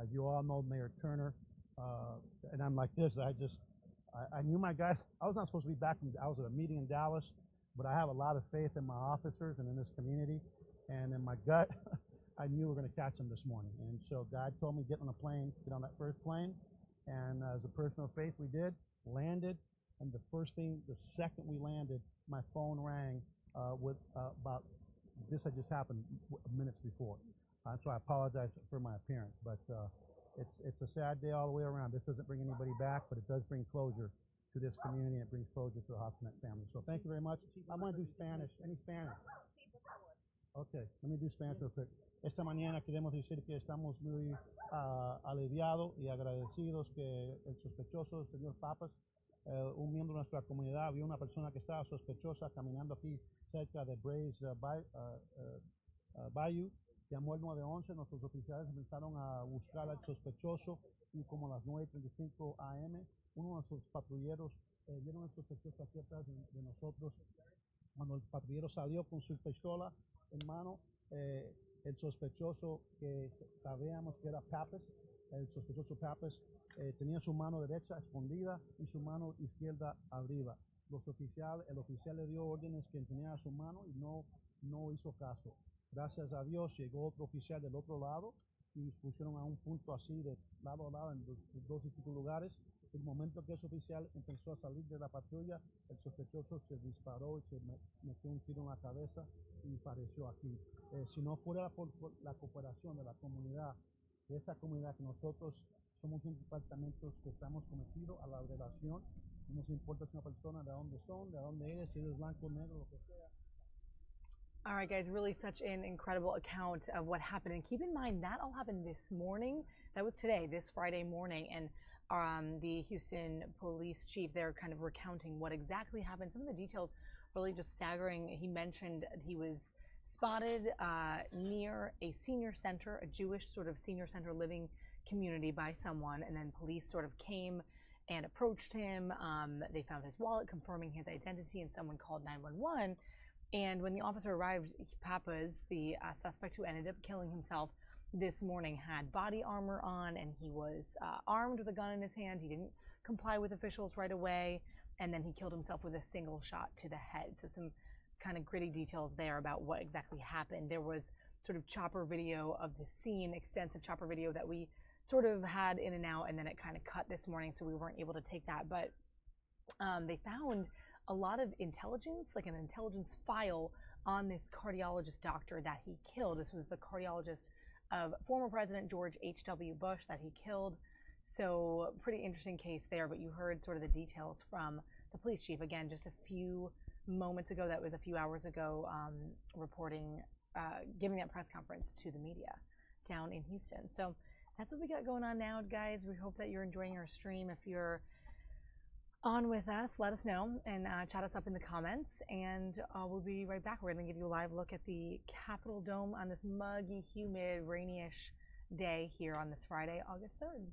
As you all know, Mayor Turner And I'm like this. I knew my guys. I was not supposed to be back. I was at a meeting in Dallas, but I have a lot of faith in my officers and in this community. And in my gut, I knew we were going to catch them this morning. And so God told me, get on a plane, get on that first plane. And as a person of faith, we did, landed. And the second we landed, my phone rang with about this had just happened minutes before. So I apologize for my appearance, but it's a sad day all the way around. This doesn't bring anybody back, but it does bring closure to this community, and it brings closure to the Hoffman family. So thank you very much. I'm going to do Spanish. Any Spanish? Okay, let me do Spanish real quick. Esta mañana queremos decir que estamos muy aliviados y agradecidos que el sospechoso, el señor Pappas, un miembro de nuestra comunidad, vio una persona que estaba sospechosa caminando aquí cerca de Brays Bayou. Llamó al 911, nuestros oficiales empezaron a buscar al sospechoso y como a las 9:35 AM, uno de nuestros patrulleros vieron al sospechoso aquí atrás de nosotros. Cuando el patrullero salió con su pistola en mano, el sospechoso que sabíamos que era Pappas, el sospechoso Pappas, tenía su mano derecha escondida y su mano izquierda arriba. El oficial le dio órdenes que enseñara su mano y no hizo caso. Gracias a Dios llegó otro oficial del otro lado y pusieron a un punto así de lado a lado en dos distintos lugares. El momento que ese oficial empezó a salir de la patrulla, el sospechoso se disparó y se metió un tiro en la cabeza y pereció aquí. Si no fuera por la cooperación de la comunidad, de esta comunidad que nosotros somos un departamento que estamos cometidos a la relación, no nos importa si una persona de dónde son, de dónde es, si eres blanco, negro, lo que sea. All right, guys, really such an incredible account of what happened. And keep in mind, that all happened this morning. That was today, this Friday morning. And the Houston police chief, they're kind of recounting what exactly happened. Some of the details really just staggering. He mentioned he was spotted near a senior center, a Jewish sort of senior center living community by someone. And then police sort of came and approached him. They found his wallet confirming his identity, and someone called 911. And when the officer arrived, Pappas, the suspect who ended up killing himself this morning, had body armor on, and he was armed with a gun in his hand. He didn't comply with officials right away, and then he killed himself with a single shot to the head. So some kind of gritty details there about what exactly happened. There was sort of chopper video of the scene, extensive chopper video that we sort of had in and out, and then it kind of cut this morning, so we weren't able to take that. But they found a lot of intelligence, like an intelligence file on this cardiologist doctor that he killed. This was the cardiologist of former President George H.W. Bush that he killed. So pretty interesting case there, but you heard sort of the details from the police chief. Again, just a few moments ago, that was a few hours ago, reporting, giving that press conference to the media down in Houston. So that's what we got going on now, guys. We hope that you're enjoying our stream. If you're on with us, let us know and chat us up in the comments, and we'll be right back. We're going to give you a live look at the Capitol Dome on this muggy, humid, rainy-ish day here on this Friday, August 3rd.